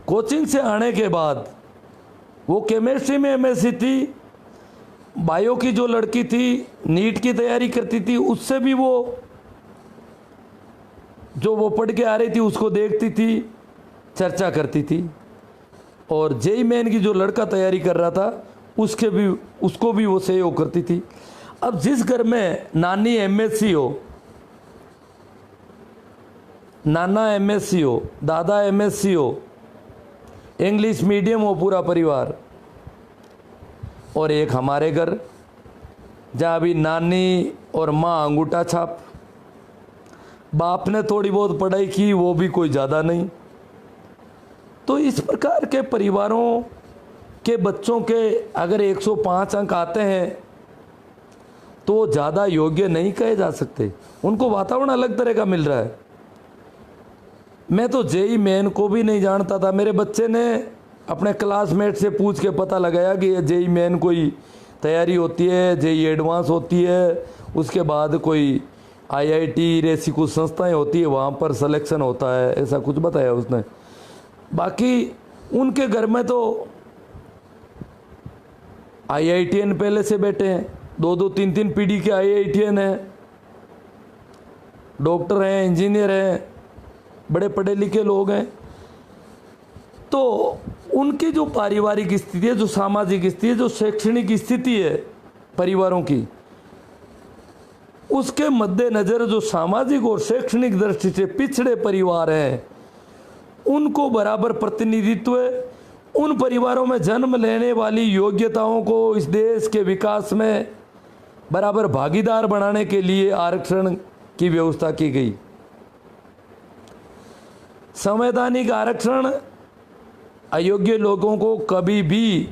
Speaker 1: कोचिंग से आने के बाद वो केमिस्ट्री में एमएससी थी, बायो की जो लड़की थी नीट की तैयारी करती थी, उससे भी वो जो वो पढ़ के आ रही थी उसको देखती थी, चर्चा करती थी, और जेईई मेन की जो लड़का तैयारी कर रहा था उसको भी वो सहयोग करती थी। अब जिस घर में नानी एमएससी हो, नाना एमएससी हो, दादा एमएससी हो, इंग्लिश मीडियम हो पूरा परिवार, और एक हमारे घर जहाँ अभी नानी और माँ अंगूठा छाप, बाप ने थोड़ी बहुत पढ़ाई की वो भी कोई ज़्यादा नहीं। तो इस प्रकार के परिवारों के बच्चों के अगर 105 अंक आते हैं तो ज़्यादा योग्य नहीं कहे जा सकते, उनको वातावरण अलग तरह का मिल रहा है। मैं तो जेईई मेन को भी नहीं जानता था, मेरे बच्चे ने अपने क्लासमेट से पूछ के पता लगाया कि ये जेईई मेन कोई तैयारी होती है, जेईई एडवांस होती है, उसके बाद कोई आईआईटी ऐसी कुछ संस्थाएं होती है, वहाँ पर सिलेक्शन होता है, ऐसा कुछ बताया उसने। बाकी उनके घर में तो आईआईटीएन पहले से बैठे हैं, 2-2, 3-3 पीढ़ी के आईआईटीएन हैं, डॉक्टर हैं, इंजीनियर हैं, बड़े पढ़े लिखे लोग हैं। तो उनकी जो पारिवारिक स्थिति है, जो सामाजिक स्थिति है, जो शैक्षणिक स्थिति है परिवारों की, उसके मद्देनजर जो सामाजिक और शैक्षणिक दृष्टि से पिछड़े परिवार हैं उनको बराबर प्रतिनिधित्व, उन परिवारों में जन्म लेने वाली योग्यताओं को इस देश के विकास में बराबर भागीदार बनाने के लिए आरक्षण की व्यवस्था की गई। संवैधानिक आरक्षण अयोग्य लोगों को कभी भी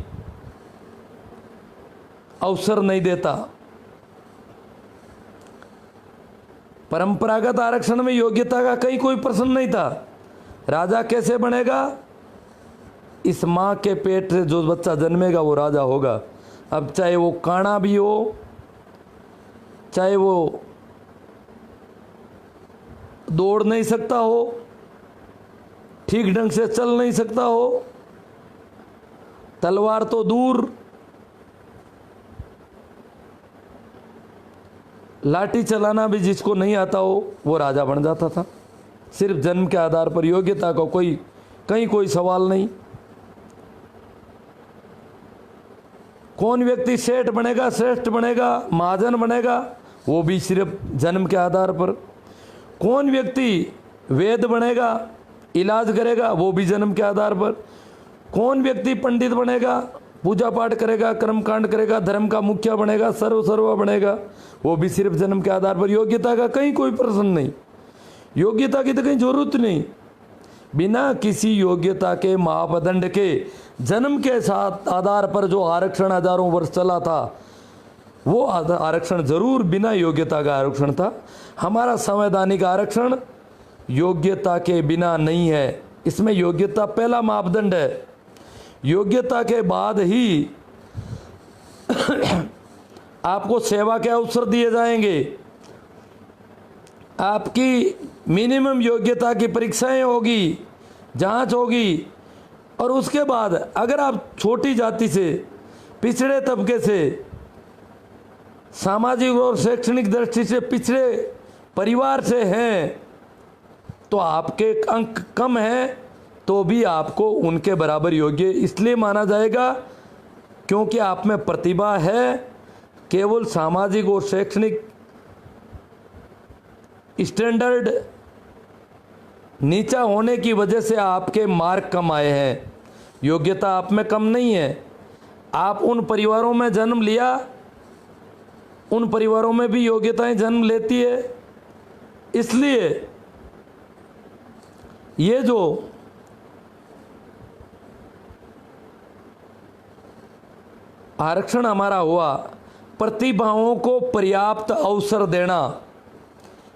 Speaker 1: अवसर नहीं देता। परंपरागत आरक्षण में योग्यता का कहीं कोई प्रश्न नहीं था। राजा कैसे बनेगा? इस माँ के पेट से जो बच्चा जन्मेगा वो राजा होगा। अब चाहे वो काना भी हो, चाहे वो दौड़ नहीं सकता हो, ठीक ढंग से चल नहीं सकता हो, तलवार तो दूर, लाठी चलाना भी जिसको नहीं आता हो वो राजा बन जाता था। सिर्फ जन्म के आधार पर योग्यता का कहीं कोई सवाल नहीं। कौन व्यक्ति सेठ बनेगा, श्रेष्ठ बनेगा, महाजन बनेगा, वो भी सिर्फ जन्म के आधार पर। कौन व्यक्ति वेद बनेगा, इलाज करेगा, वो भी जन्म के आधार पर। कौन व्यक्ति पंडित बनेगा, पूजा पाठ करेगा, कर्मकांड करेगा, धर्म का मुखिया बनेगा, सर्व बनेगा, वो भी सिर्फ जन्म के आधार पर। योग्यता का कहीं कोई प्रश्न नहीं, योग्यता की तो कहीं जरूरत नहीं। बिना किसी योग्यता के मापदंड के जन्म के साथ आधार पर जो आरक्षण हजारों वर्ष चला था वो आरक्षण जरूर बिना योग्यता का आरक्षण था। हमारा संवैधानिक आरक्षण योग्यता के बिना नहीं है। इसमें योग्यता पहला मापदंड है। योग्यता के बाद ही आपको सेवा के अवसर दिए जाएंगे। आपकी मिनिमम योग्यता की परीक्षाएं होगी, जांच होगी, और उसके बाद अगर आप छोटी जाति से, पिछड़े तबके से, सामाजिक और शैक्षणिक दृष्टि से पिछड़े परिवार से हैं, तो आपके अंक कम हैं, तो भी आपको उनके बराबर योग्य इसलिए माना जाएगा क्योंकि आप में प्रतिभा है। केवल सामाजिक और शैक्षणिक स्टैंडर्ड नीचा होने की वजह से आपके मार्क कम आए हैं, योग्यता आप में कम नहीं है। आप उन परिवारों में जन्म लिया, उन परिवारों में भी योग्यताएं जन्म लेती है। इसलिए ये जो आरक्षण हमारा हुआ, प्रतिभाओं को पर्याप्त अवसर देना,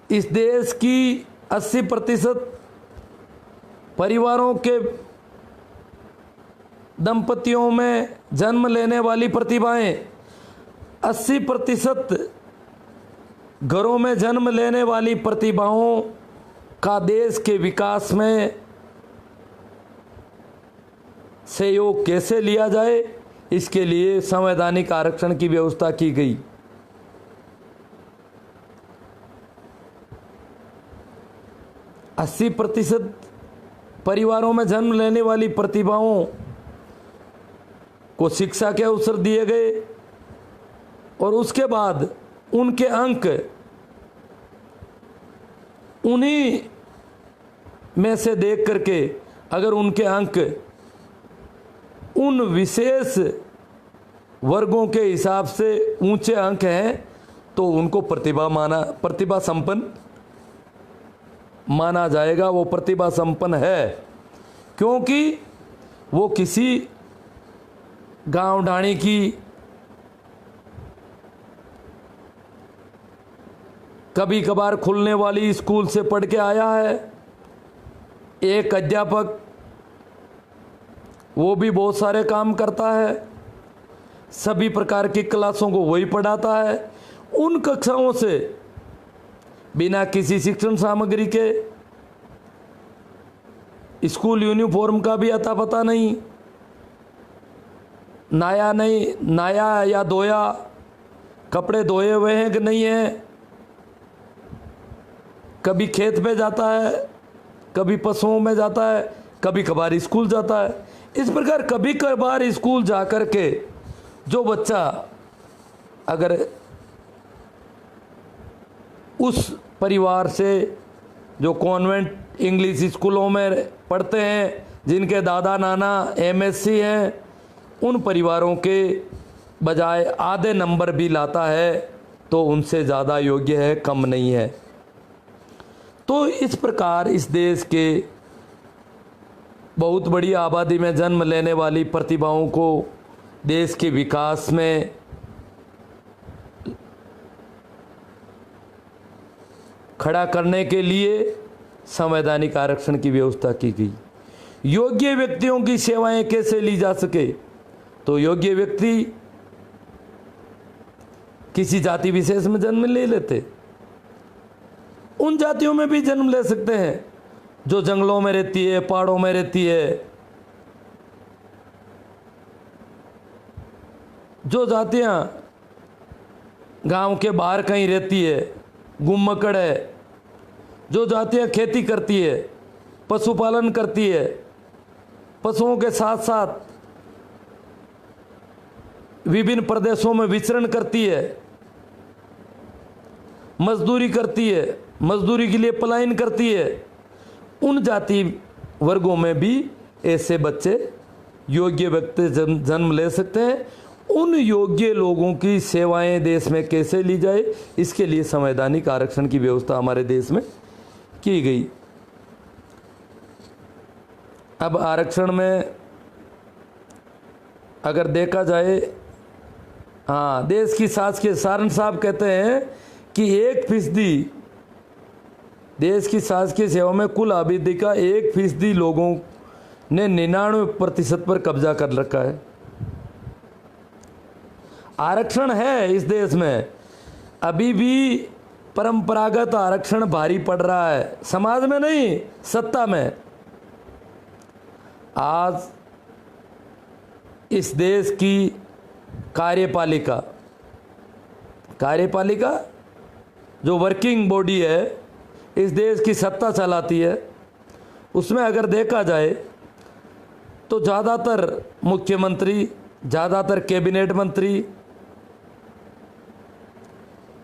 Speaker 1: इस देश की 80% परिवारों के दंपतियों में जन्म लेने वाली प्रतिभाएं, 80% घरों में जन्म लेने वाली प्रतिभाओं का देश के विकास में सहयोग कैसे लिया जाए, इसके लिए संवैधानिक आरक्षण की व्यवस्था की गई। अस्सी प्रतिशत परिवारों में जन्म लेने वाली प्रतिभाओं को शिक्षा के अवसर दिए गए, और उसके बाद उनके अंक उन्हीं में से देख करके, अगर उनके अंक उन विशेष वर्गों के हिसाब से ऊंचे अंक हैं, तो उनको प्रतिभा संपन्न माना जाएगा। वो प्रतिभा संपन्न है क्योंकि वो किसी गांव ढाणी की कभी कभार खुलने वाली स्कूल से पढ़ के आया है। एक अध्यापक, वो भी बहुत सारे काम करता है, सभी प्रकार की क्लासों को वही पढ़ाता है। उन कक्षाओं से बिना किसी शिक्षण सामग्री के, स्कूल यूनिफॉर्म का भी अता पता नहीं, नाया या धोया, कपड़े धोए हुए हैं कि नहीं है, कभी खेत में जाता है, कभी पशुओं में जाता है, कभी कभार स्कूल जाता है। इस प्रकार कभी कभार स्कूल जाकर के जो बच्चा अगर उस परिवार से जो कॉन्वेंट इंग्लिश स्कूलों में पढ़ते हैं, जिनके दादा नाना एमएससी हैं, उन परिवारों के बजाय आधे नंबर भी लाता है, तो उनसे ज़्यादा योग्य है, कम नहीं है। तो इस प्रकार इस देश के बहुत बड़ी आबादी में जन्म लेने वाली प्रतिभाओं को देश के विकास में खड़ा करने के लिए संवैधानिक आरक्षण की व्यवस्था की गई। योग्य व्यक्तियों की सेवाएं कैसे ली जा सके, तो योग्य व्यक्ति किसी जाति विशेष में जन्म ले लेते, उन जातियों में भी जन्म ले सकते हैं जो जंगलों में रहती है, पहाड़ों में रहती है। जो जातियां गांव के बाहर कहीं रहती है, गुम्मकड़ है, जो जातियां खेती करती है, पशुपालन करती है, पशुओं के साथ साथ विभिन्न प्रदेशों में विचरण करती है, मजदूरी करती है, मजदूरी के लिए पलायन करती है, उन जाति वर्गों में भी ऐसे बच्चे योग्य व्यक्ति जन्म ले सकते हैं। उन योग्य लोगों की सेवाएं देश में कैसे ली जाए, इसके लिए संवैधानिक आरक्षण की व्यवस्था हमारे देश में की गई। अब आरक्षण में अगर देखा जाए, हाँ, देश की सास के सारन साहब कहते हैं कि 1% देश की शासकीय सेवा में कुल आबादी का 1% लोगों ने 99% पर कब्जा कर रखा है। आरक्षण है इस देश में, अभी भी परंपरागत आरक्षण भारी पड़ रहा है, समाज में नहीं, सत्ता में। आज इस देश की कार्यपालिका जो वर्किंग बॉडी है, इस देश की सत्ता चलाती है, उसमें अगर देखा जाए तो ज़्यादातर मुख्यमंत्री, ज़्यादातर कैबिनेट मंत्री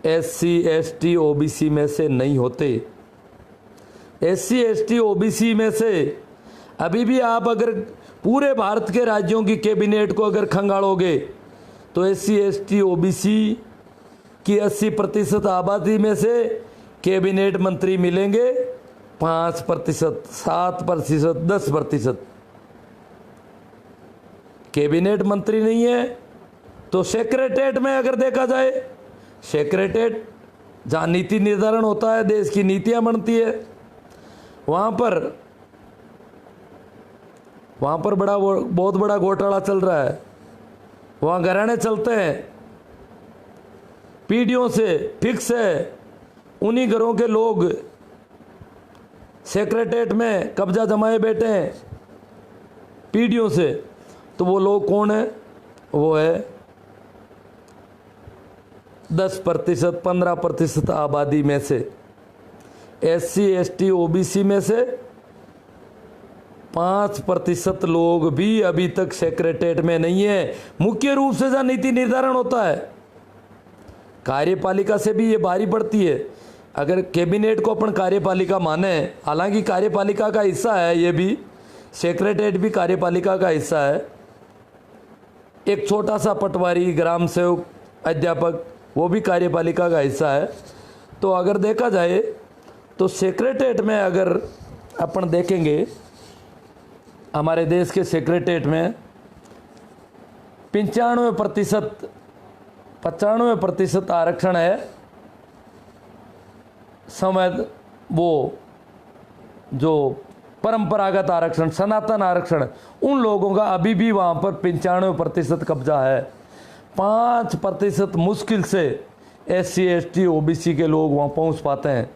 Speaker 1: SC ST OBC में से नहीं होते। SC ST OBC में से अभी भी आप अगर पूरे भारत के राज्यों की कैबिनेट को अगर खंगालोगे तो SC ST OBC की 80% आबादी में से कैबिनेट मंत्री मिलेंगे 5%, 7%, 10%। कैबिनेट मंत्री नहीं है तो सेक्रेटेरिएट में अगर देखा जाए, सेक्रेटेरिएट जहाँ नीति निर्धारण होता है, देश की नीतियाँ बनती है, वहाँ पर बहुत बड़ा घोटाला चल रहा है। वहाँ घराने चलते हैं, पीढ़ियों से फिक्स है, उन्हीं घरों के लोग सेक्रेटेरिएट में कब्जा जमाए बैठे हैं पीढ़ियों से। तो वो लोग कौन है? वो है 10%, 15% आबादी में से, SC ST OBC में से 5% लोग भी अभी तक सेक्रेटेरिएट में नहीं है। मुख्य रूप से जहाँ नीति निर्धारण होता है, कार्यपालिका से भी ये भारी पड़ती है। अगर कैबिनेट को अपन कार्यपालिका माने, हालांकि कार्यपालिका का हिस्सा है ये भी, सेक्रेटेरिएट भी कार्यपालिका का हिस्सा है। एक छोटा सा पटवारी, ग्राम सेवक, अध्यापक, वो भी कार्यपालिका का हिस्सा है। तो अगर देखा जाए तो सेक्रेटेरिएट में अगर अपन देखेंगे, हमारे देश के सेक्रेटेरिएट में 95% आरक्षण है। संवैध वो जो परंपरागत आरक्षण, सनातन आरक्षण, उन लोगों का अभी भी वहाँ पर 95% कब्जा है। 5% मुश्किल से SC ST OBC के लोग वहाँ पहुँच पाते हैं।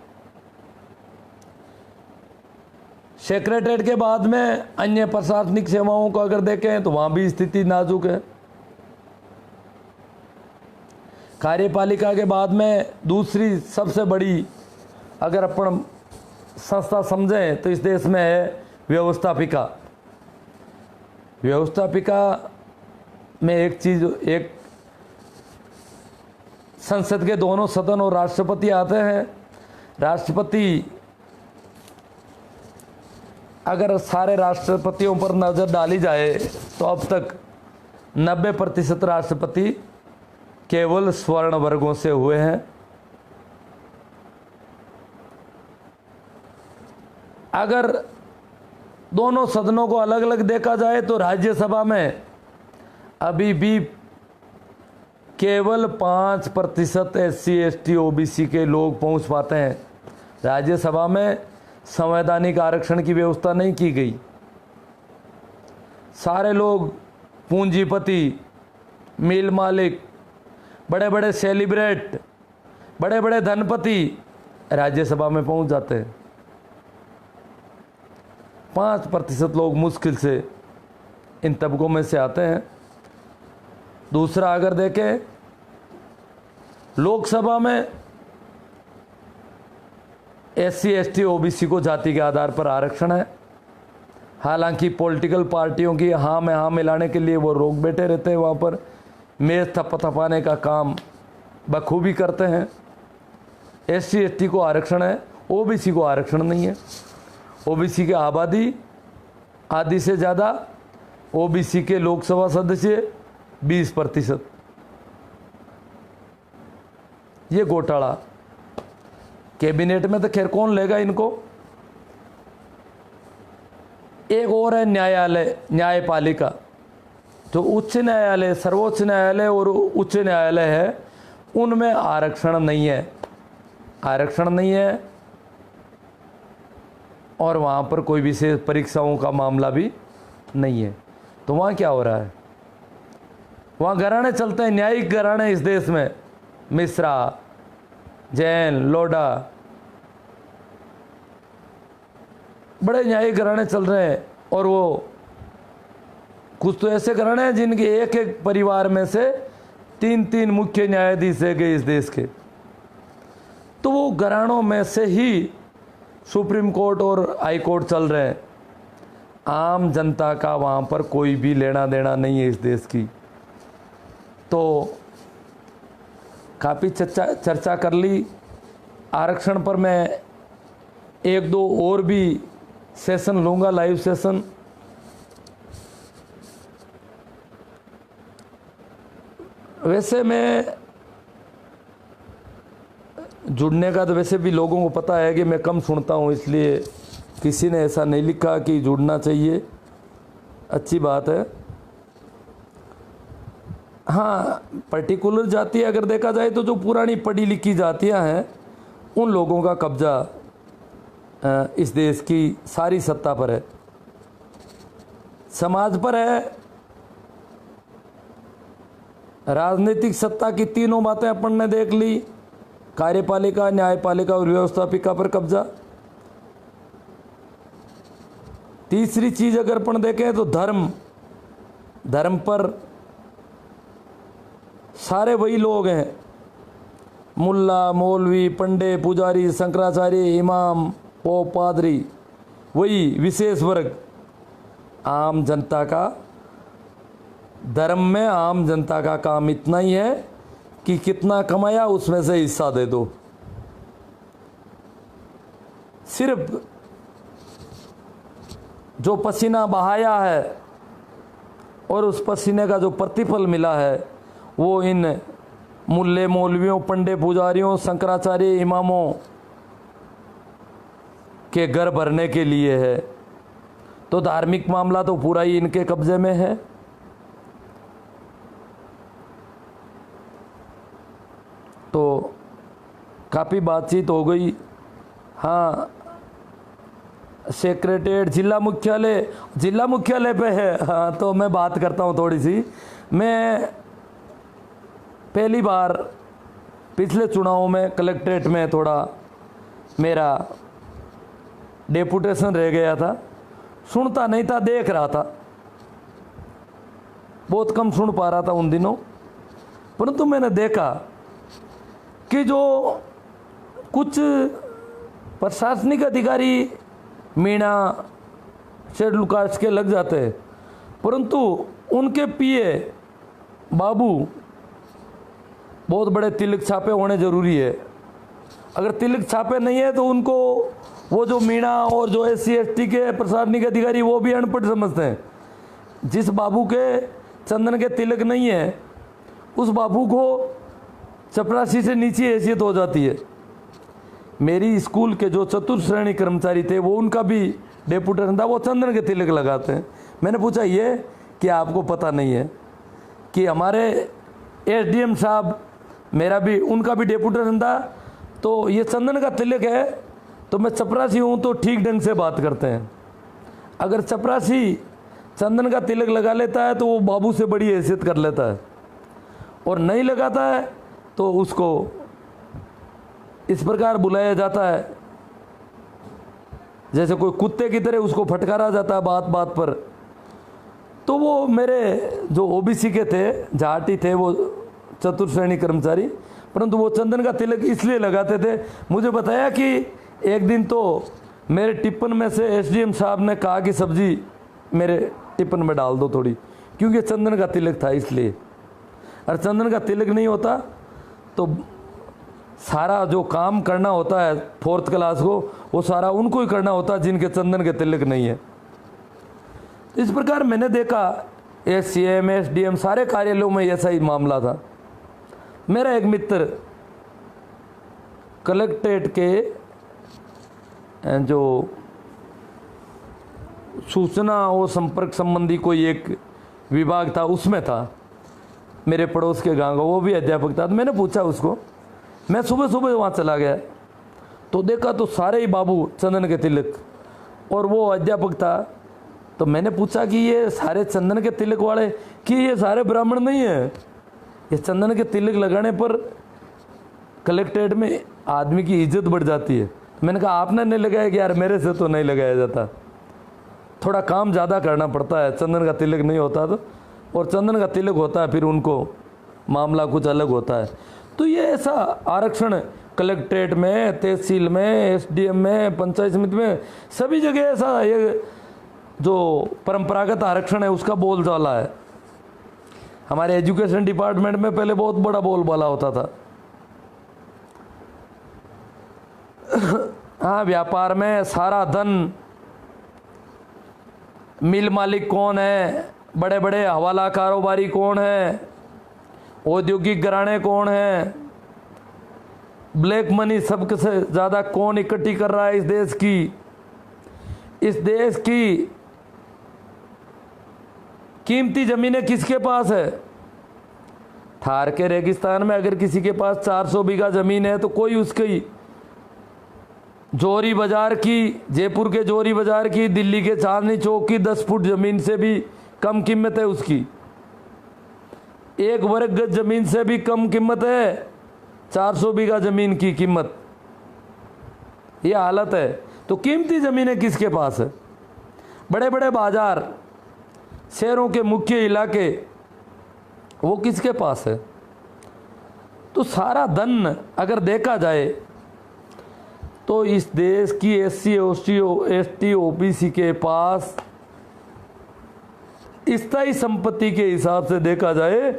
Speaker 1: सेक्रेटेरिएट के बाद में अन्य प्रशासनिक सेवाओं को अगर देखें तो वहाँ भी स्थिति नाजुक है। कार्यपालिका के बाद में दूसरी सबसे बड़ी अगर अपन संस्था समझें तो इस देश में है व्यवस्थापिका। व्यवस्थापिका में एक संसद के दोनों सदन और राष्ट्रपति आते हैं। राष्ट्रपति, अगर सारे राष्ट्रपतियों पर नज़र डाली जाए तो अब तक 90% राष्ट्रपति केवल स्वर्ण वर्गों से हुए हैं। अगर दोनों सदनों को अलग अलग देखा जाए तो राज्यसभा में अभी भी केवल 5% SC ST OBC के लोग पहुंच पाते हैं। राज्यसभा में संवैधानिक आरक्षण की व्यवस्था नहीं की गई। सारे लोग पूंजीपति, मिल मालिक, बड़े बड़े सेलिब्रेट, बड़े बड़े धनपति राज्यसभा में पहुंच जाते हैं। 5% लोग मुश्किल से इन तबकों में से आते हैं। दूसरा अगर देखें, लोकसभा में SC ST OBC को जाति के आधार पर आरक्षण है। हालांकि पॉलिटिकल पार्टियों की हाँ में हाँ मिलाने के लिए वो रोक बैठे रहते हैं, वहाँ पर मेज थपथपाने का काम बखूबी करते हैं। SC ST को आरक्षण है, OBC को आरक्षण नहीं है। OBC की आबादी आधी से ज़्यादा, OBC के लोकसभा सदस्य 20%। ये घोटाला कैबिनेट में तो खैर कौन लेगा इनको। एक और है न्यायालय, न्यायपालिका, जो उच्च न्यायालय, सर्वोच्च न्यायालय और उच्च न्यायालय है, उनमें आरक्षण नहीं है। आरक्षण नहीं है और वहाँ पर कोई विशेष परीक्षाओं का मामला भी नहीं है। तो वहाँ क्या हो रहा है, वहाँ घराने चलते हैं, न्यायिक घराने इस देश में, मिश्रा, जैन, लोढ़ा, बड़े न्यायिक घराने चल रहे हैं। और वो कुछ तो ऐसे घराने हैं जिनके एक एक परिवार में से 3-3 मुख्य न्यायाधीश है गए इस देश के। तो वो घरानों में से ही सुप्रीम कोर्ट और हाई कोर्ट चल रहे हैं। आम जनता का वहाँ पर कोई भी लेना देना नहीं है इस देश की। तो काफ़ी चर्चा कर ली आरक्षण पर। मैं 1-2 और भी सेशन लूँगा, लाइव सेशन। वैसे मैं जुड़ने का तो वैसे भी लोगों को पता है कि मैं कम सुनता हूँ, इसलिए किसी ने ऐसा नहीं लिखा कि जुड़ना चाहिए, अच्छी बात है। हाँ, पर्टिकुलर जाति अगर देखा जाए तो जो पुरानी पढ़ी लिखी जातियाँ हैं उन लोगों का कब्जा इस देश की सारी सत्ता पर है, समाज पर है। राजनीतिक सत्ता की तीनों बातें अपन ने देख ली, कार्यपालिका, न्यायपालिका और व्यवस्थापिका पर कब्जा। तीसरी चीज अगर अपन देखें तो धर्म पर सारे वही लोग हैं, मुल्ला, मौलवी, पंडे, पुजारी, शंकराचार्य, इमाम, पोप, पादरी, वही विशेष वर्ग। आम जनता का धर्म में आम जनता का काम इतना ही है कि कितना कमाया उसमें से हिस्सा दे दो। सिर्फ जो पसीना बहाया है और उस पसीने का जो प्रतिफल मिला है वो इन मुल्ले, मौलवियों, पंडे, पुजारियों, शंकराचार्य, इमामों के घर भरने के लिए है। तो धार्मिक मामला तो पूरा ही इनके कब्जे में है। तो काफ़ी बातचीत हो गई। हाँ, सेक्रेटेरिएट जिला मुख्यालय पे है। हाँ, तो मैं बात करता हूँ थोड़ी सी। मैं पहली बार पिछले चुनाव में कलेक्ट्रेट में थोड़ा मेरा डेपुटेशन रह गया था, सुनता नहीं था, देख रहा था, बहुत कम सुन पा रहा था उन दिनों। परंतु मैंने देखा कि जो कुछ प्रशासनिक अधिकारी मीणा, शेड्यूल कास्ट के लग जाते हैं, परंतु उनके पीए बाबू बहुत बड़े तिलक छापे होने जरूरी है। अगर तिलक छापे नहीं है तो उनको वो जो मीणा और जो SC ST के प्रशासनिक अधिकारी वो भी अनपढ़ समझते हैं। जिस बाबू के चंदन के तिलक नहीं है उस बाबू को चपरासी से नीचे हैसियत हो जाती है। मेरी स्कूल के जो चतुर्थ श्रेणी कर्मचारी थे वो उनका भी डेपुटेशन था, वो चंदन के तिलक लगाते हैं। मैंने पूछा ये कि आपको पता नहीं है कि हमारे SDM साहब, मेरा भी उनका भी डेपुटेशन था, तो ये चंदन का तिलक है तो मैं चपरासी हूँ तो ठीक ढंग से बात करते हैं। अगर चपरासी चंदन का तिलक लगा लेता है तो वो बाबू से बड़ी हैसियत कर लेता है, और नहीं लगाता है तो उसको इस प्रकार बुलाया जाता है जैसे कोई कुत्ते की तरह उसको फटकारा जाता है बात बात पर। तो वो मेरे जो OBC के थे, जाटी थे, वो चतुर्थ श्रेणी कर्मचारी, परंतु वो चंदन का तिलक इसलिए लगाते थे। मुझे बताया कि एक दिन तो मेरे टिप्पन में से SDM साहब ने कहा कि सब्जी मेरे टिप्पन में डाल दो थोड़ी, क्योंकि चंदन का तिलक था इसलिए। और चंदन का तिलक नहीं होता तो सारा जो काम करना होता है 4th क्लास को, वो सारा उनको ही करना होता है जिनके चंदन के तिलक नहीं है। इस प्रकार मैंने देखा SCM, SDM सारे कार्यालयों में ऐसा ही मामला था। मेरा एक मित्र कलेक्ट्रेट के जो सूचना और संपर्क संबंधी कोई एक विभाग था उसमें था, मेरे पड़ोस के गांव का, वो भी अध्यापक था। तो मैंने पूछा उसको, मैं सुबह सुबह वहाँ चला गया तो देखा तो सारे ही बाबू चंदन के तिलक, और वो अध्यापक था। तो मैंने पूछा कि ये सारे चंदन के तिलक वाले कि ये सारे ब्राह्मण नहीं है, ये चंदन के तिलक लगाने पर कलेक्ट्रेट में आदमी की इज्जत बढ़ जाती है। मैंने कहा आपने नहीं लगाया कि यार मेरे से तो नहीं लगाया जाता, थोड़ा काम ज़्यादा करना पड़ता है, चंदन का तिलक नहीं होता तो, और चंदन का तिलक होता है फिर उनको मामला कुछ अलग होता है। तो ये ऐसा आरक्षण कलेक्ट्रेट में, तहसील में, एसडीएम में, पंचायत समिति में, सभी जगह ऐसा ये जो परंपरागत आरक्षण है उसका बोलचाला है। हमारे एजुकेशन डिपार्टमेंट में पहले बहुत बड़ा बोलबाला होता था। हाँ, व्यापार में सारा धन, मिल मालिक कौन है, बड़े बड़े हवाला कारोबारी कौन है, औद्योगिक घराने कौन है, ब्लैक मनी सबसे ज़्यादा कौन इकट्ठी कर रहा है इस देश की, इस देश की कीमती ज़मीनें किसके पास है। थार के रेगिस्तान में अगर किसी के पास 400 बीघा ज़मीन है तो कोई उसकी जोरी बाजार की, जयपुर के जोरी बाजार की, दिल्ली के चांदनी चौक की 10 फुट ज़मीन से भी कम कीमत है उसकी। 1 वर्ग गज ज़मीन से भी कम कीमत है 400 बीघा ज़मीन की कीमत। ये हालत है। तो कीमती ज़मीनें किसके पास है? बड़े बड़े बाजार, शहरों के मुख्य इलाके, वो किसके पास है? तो सारा धन अगर देखा जाए तो इस देश की SC ST OBC के पास स्थायी संपत्ति के हिसाब से देखा जाए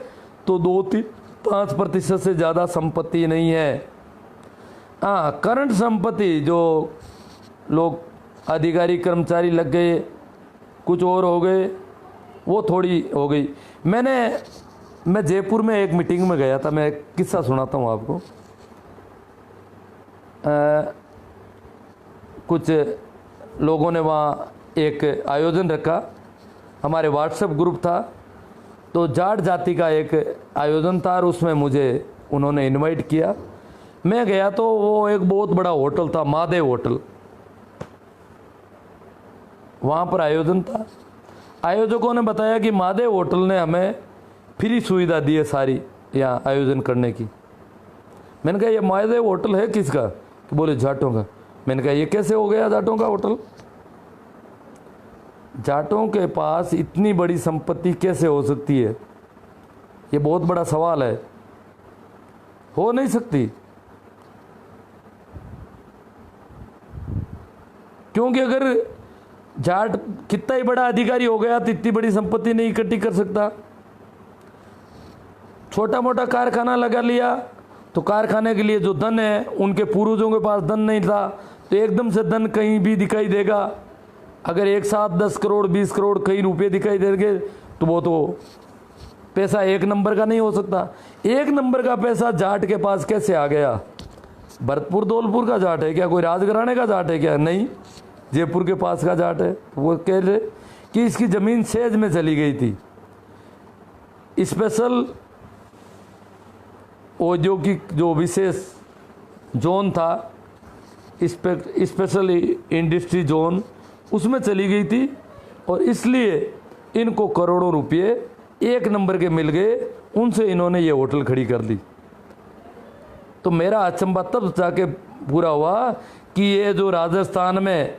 Speaker 1: तो 2-5% से ज़्यादा संपत्ति नहीं है। हाँ, करंट संपत्ति जो लोग अधिकारी कर्मचारी लग गए, कुछ और हो गए, वो थोड़ी हो गई। मैं जयपुर में एक मीटिंग में गया था। मैं एक किस्सा सुनाता हूँ आपको। कुछ लोगों ने वहाँ एक आयोजन रखा, हमारे व्हाट्सएप ग्रुप था, तो जाट जाति का एक आयोजन था और उसमें मुझे उन्होंने इनवाइट किया। मैं गया तो वो एक बहुत बड़ा होटल था, महादेव होटल, वहाँ पर आयोजन था। आयोजकों ने बताया कि महादेव होटल ने हमें फ्री सुविधा दी है सारी यहाँ आयोजन करने की। मैंने कहा ये महादेव होटल है किसका? तो बोले जाटों का। मैंने कहा ये कैसे हो गया जाटों का होटल? जाटों के पास इतनी बड़ी संपत्ति कैसे हो सकती है? ये बहुत बड़ा सवाल है। हो नहीं सकती, क्योंकि अगर जाट कितना ही बड़ा अधिकारी हो गया तो इतनी बड़ी संपत्ति नहीं इकट्ठी कर सकता। छोटा मोटा कारखाना लगा लिया तो कारखाने के लिए जो धन है, उनके पूर्वजों के पास धन नहीं था, तो एकदम से धन कहीं भी दिखाई देगा। अगर एक साथ 10 करोड़ 20 करोड़ कई रुपए दिखाई देंगे तो वो तो पैसा एक नंबर का नहीं हो सकता। एक नंबर का पैसा जाट के पास कैसे आ गया? भरतपुर दौलपुर का जाट है क्या? कोई राजघराने का जाट है क्या? नहीं, जयपुर के पास का जाट है। वो कह रहे कि इसकी ज़मीन सेज में चली गई थी। स्पेशल औद्योगिक जो विशेष जोन था, स्पेशल इंडस्ट्री जोन, उसमें चली गई थी और इसलिए इनको करोड़ों रुपए एक नंबर के मिल गए। उनसे इन्होंने ये होटल खड़ी कर दी। तो मेरा अचंभा तब जाके पूरा हुआ कि ये जो राजस्थान में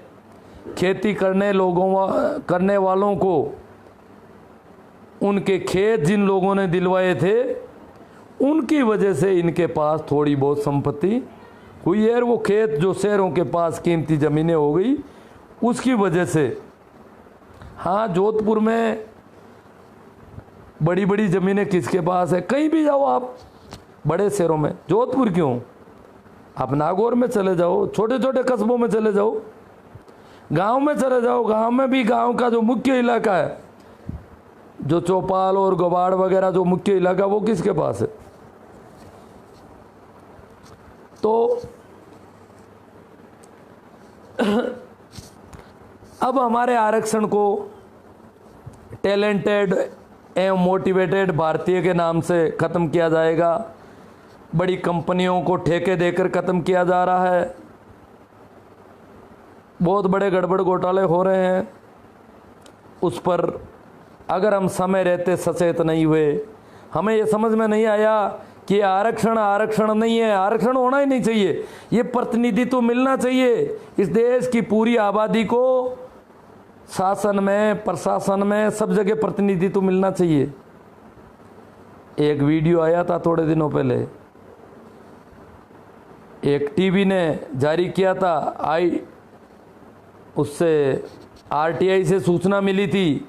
Speaker 1: खेती करने वालों को उनके खेत जिन लोगों ने दिलवाए थे, उनकी वजह से इनके पास थोड़ी बहुत संपत्ति हुई है। वो खेत जो शहरों के पास कीमती ज़मीनें हो गई, उसकी वजह से। हाँ, जोधपुर में बड़ी बड़ी ज़मीनें किसके पास है? कहीं भी जाओ आप, बड़े शहरों में, जोधपुर क्यों, आप नागौर में चले जाओ, छोटे छोटे कस्बों में चले जाओ, गांव में चले जाओ। गांव में भी, गांव का जो मुख्य इलाका है, जो चौपाल और गवाड़ वगैरह जो मुख्य इलाका, वो किसके पास है? तो अब हमारे आरक्षण को टैलेंटेड एवं मोटिवेटेड भारतीय के नाम से ख़त्म किया जाएगा। बड़ी कंपनियों को ठेके देकर ख़त्म किया जा रहा है। बहुत बड़े गड़बड़ घोटाले हो रहे हैं, उस पर अगर हम समय रहते सचेत नहीं हुए, हमें ये समझ में नहीं आया कि आरक्षण आरक्षण नहीं है, आरक्षण होना ही नहीं चाहिए, ये प्रतिनिधित्व तो मिलना चाहिए। इस देश की पूरी आबादी को शासन में, प्रशासन में, सब जगह प्रतिनिधित्व तो मिलना चाहिए। एक वीडियो आया था थोड़े दिनों पहले, एक टीवी ने जारी किया था, उससे आरटीआई से सूचना मिली थी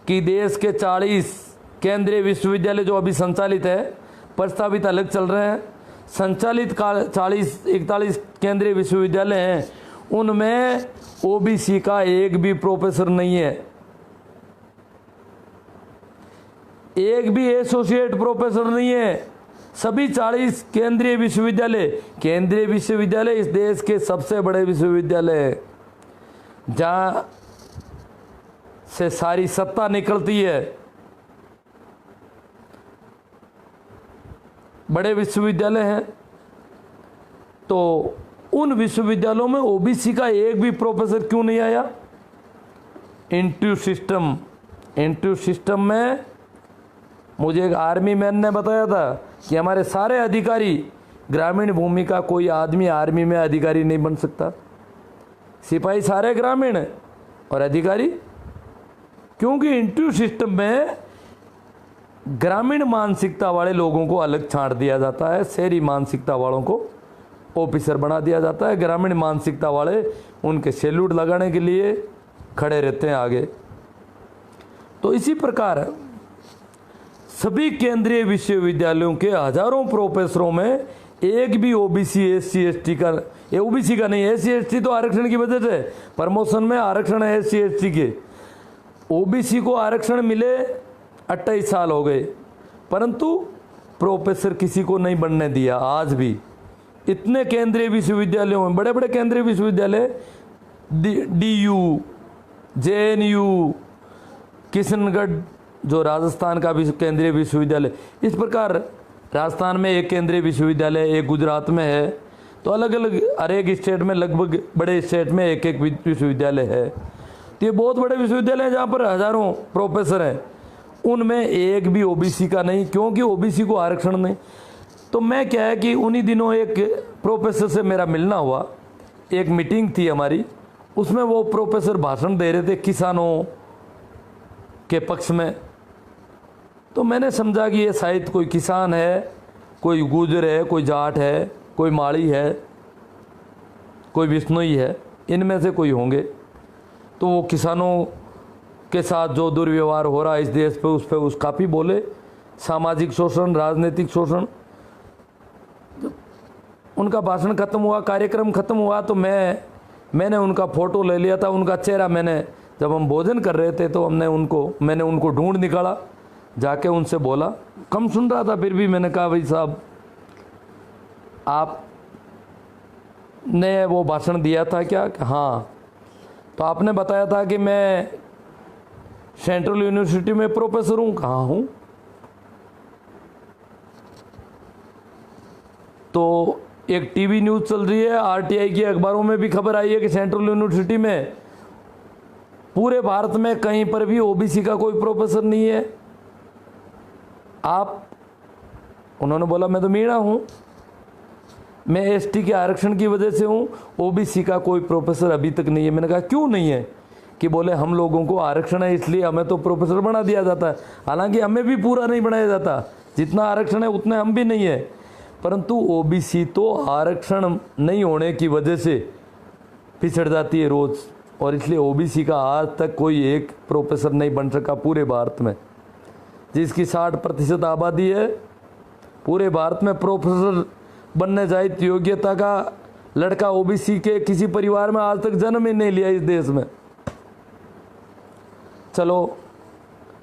Speaker 1: कि देश के 40 केंद्रीय विश्वविद्यालय जो अभी संचालित है, प्रस्तावित अलग चल रहे हैं, संचालित 41 केंद्रीय विश्वविद्यालय हैं, उनमें ओबीसी का एक भी प्रोफेसर नहीं है, एक भी एसोसिएट प्रोफेसर नहीं है। सभी 40 केंद्रीय विश्वविद्यालय इस देश के सबसे बड़े विश्वविद्यालय है, जहां से सारी सत्ता निकलती है। बड़े विश्वविद्यालय हैं, तो उन विश्वविद्यालयों में ओबीसी का एक भी प्रोफेसर क्यों नहीं आया? इंटरव्यू सिस्टम में मुझे एक आर्मी मैन ने बताया था कि हमारे सारे अधिकारी ग्रामीण भूमि का, कोई आदमी आर्मी में अधिकारी नहीं बन सकता, सिपाही सारे ग्रामीण और अधिकारी, क्योंकि इंटरव्यू सिस्टम में ग्रामीण मानसिकता वाले लोगों को अलग छांट दिया जाता है, शहरी मानसिकता वालों को ऑफिसर बना दिया जाता है, ग्रामीण मानसिकता वाले उनके सैल्यूट लगाने के लिए खड़े रहते हैं आगे। तो इसी प्रकार सभी केंद्रीय विश्वविद्यालयों के हजारों प्रोफेसरों में एक भी ओबीसी एससी एसटी का, ओबीसी का नहीं, एससी एसटी तो आरक्षण की वजह से प्रमोशन में आरक्षण है एससी एसटी के, ओबीसी को आरक्षण मिले 28 साल हो गए, परंतु प्रोफेसर किसी को नहीं बनने दिया। आज भी इतने केंद्रीय विश्वविद्यालयों में, बड़े बड़े केंद्रीय विश्वविद्यालय, डीयू, जेएनयू, किशनगढ़ जो राजस्थान का भी केंद्रीय विश्वविद्यालय, इस प्रकार राजस्थान में एक केंद्रीय विश्वविद्यालय, एक गुजरात में है, तो अलग अलग हर एक स्टेट में, लगभग बड़े स्टेट में एक एक विश्वविद्यालय है। तो ये बहुत बड़े विश्वविद्यालय हैं जहाँ पर हजारों प्रोफेसर हैं, उनमें एक भी ओबीसी का नहीं, क्योंकि ओबीसी को आरक्षण नहीं। तो मैं क्या है कि उन्हीं दिनों एक प्रोफेसर से मेरा मिलना हुआ, एक मीटिंग थी हमारी, उसमें वो प्रोफेसर भाषण दे रहे थे किसानों के पक्ष में। तो मैंने समझा कि ये शायद कोई किसान है, कोई गुर्जर है, कोई जाट है, कोई माड़ी है, कोई बिश्नोई है, इनमें से कोई होंगे। तो वो किसानों के साथ जो दुर्व्यवहार हो रहा है इस देश पे, उस पर उस काफ़ी बोले, सामाजिक शोषण, राजनीतिक शोषण। उनका भाषण खत्म हुआ, कार्यक्रम खत्म हुआ, तो मैंने उनका फ़ोटो ले लिया था, उनका चेहरा मैंने, जब हम भोजन कर रहे थे तो मैंने उनको ढूंढ निकाला, जाके उनसे बोला, कम सुन रहा था फिर भी मैंने कहा, भाई साहब आपने वो भाषण दिया था क्या? हाँ। तो आपने बताया था कि मैं सेंट्रल यूनिवर्सिटी में प्रोफेसर हूँ। कहाँ हूँ? तो एक टीवी न्यूज़ चल रही है, आरटीआई की अखबारों में भी खबर आई है कि सेंट्रल यूनिवर्सिटी में पूरे भारत में कहीं पर भी ओबीसी का कोई प्रोफेसर नहीं है। उन्होंने बोला मैं तो मीणा हूँ, मैं एसटी के आरक्षण की वजह से हूँ, ओबीसी का कोई प्रोफेसर अभी तक नहीं है। मैंने कहा क्यों नहीं है? कि बोले हम लोगों को आरक्षण है इसलिए हमें तो प्रोफेसर बना दिया जाता है। हालांकि हमें भी पूरा नहीं बनाया जाता, जितना आरक्षण है उतने हम भी नहीं है, परंतु ओबीसी तो आरक्षण नहीं होने की वजह से पिछड़ जाती है रोज़, और इसलिए ओबीसी का आज तक कोई एक प्रोफेसर नहीं बन सका पूरे भारत में, जिसकी 60% आबादी है। पूरे भारत में प्रोफेसर बनने जाए योग्यता का लड़का ओबीसी के किसी परिवार में आज तक जन्म ही नहीं लिया इस देश में। चलो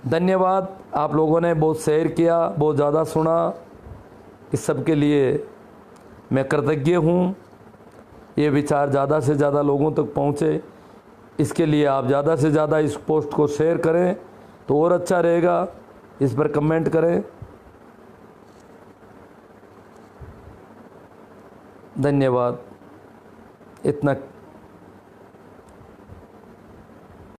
Speaker 1: धन्यवाद, आप लोगों ने बहुत शेयर किया, बहुत ज़्यादा सुना, इस सब के लिए मैं कृतज्ञ हूँ। ये विचार ज़्यादा से ज़्यादा लोगों तक पहुँचे, इसके लिए आप ज़्यादा से ज़्यादा इस पोस्ट को शेयर करें तो और अच्छा रहेगा। इस पर कमेंट करें। धन्यवाद। इतना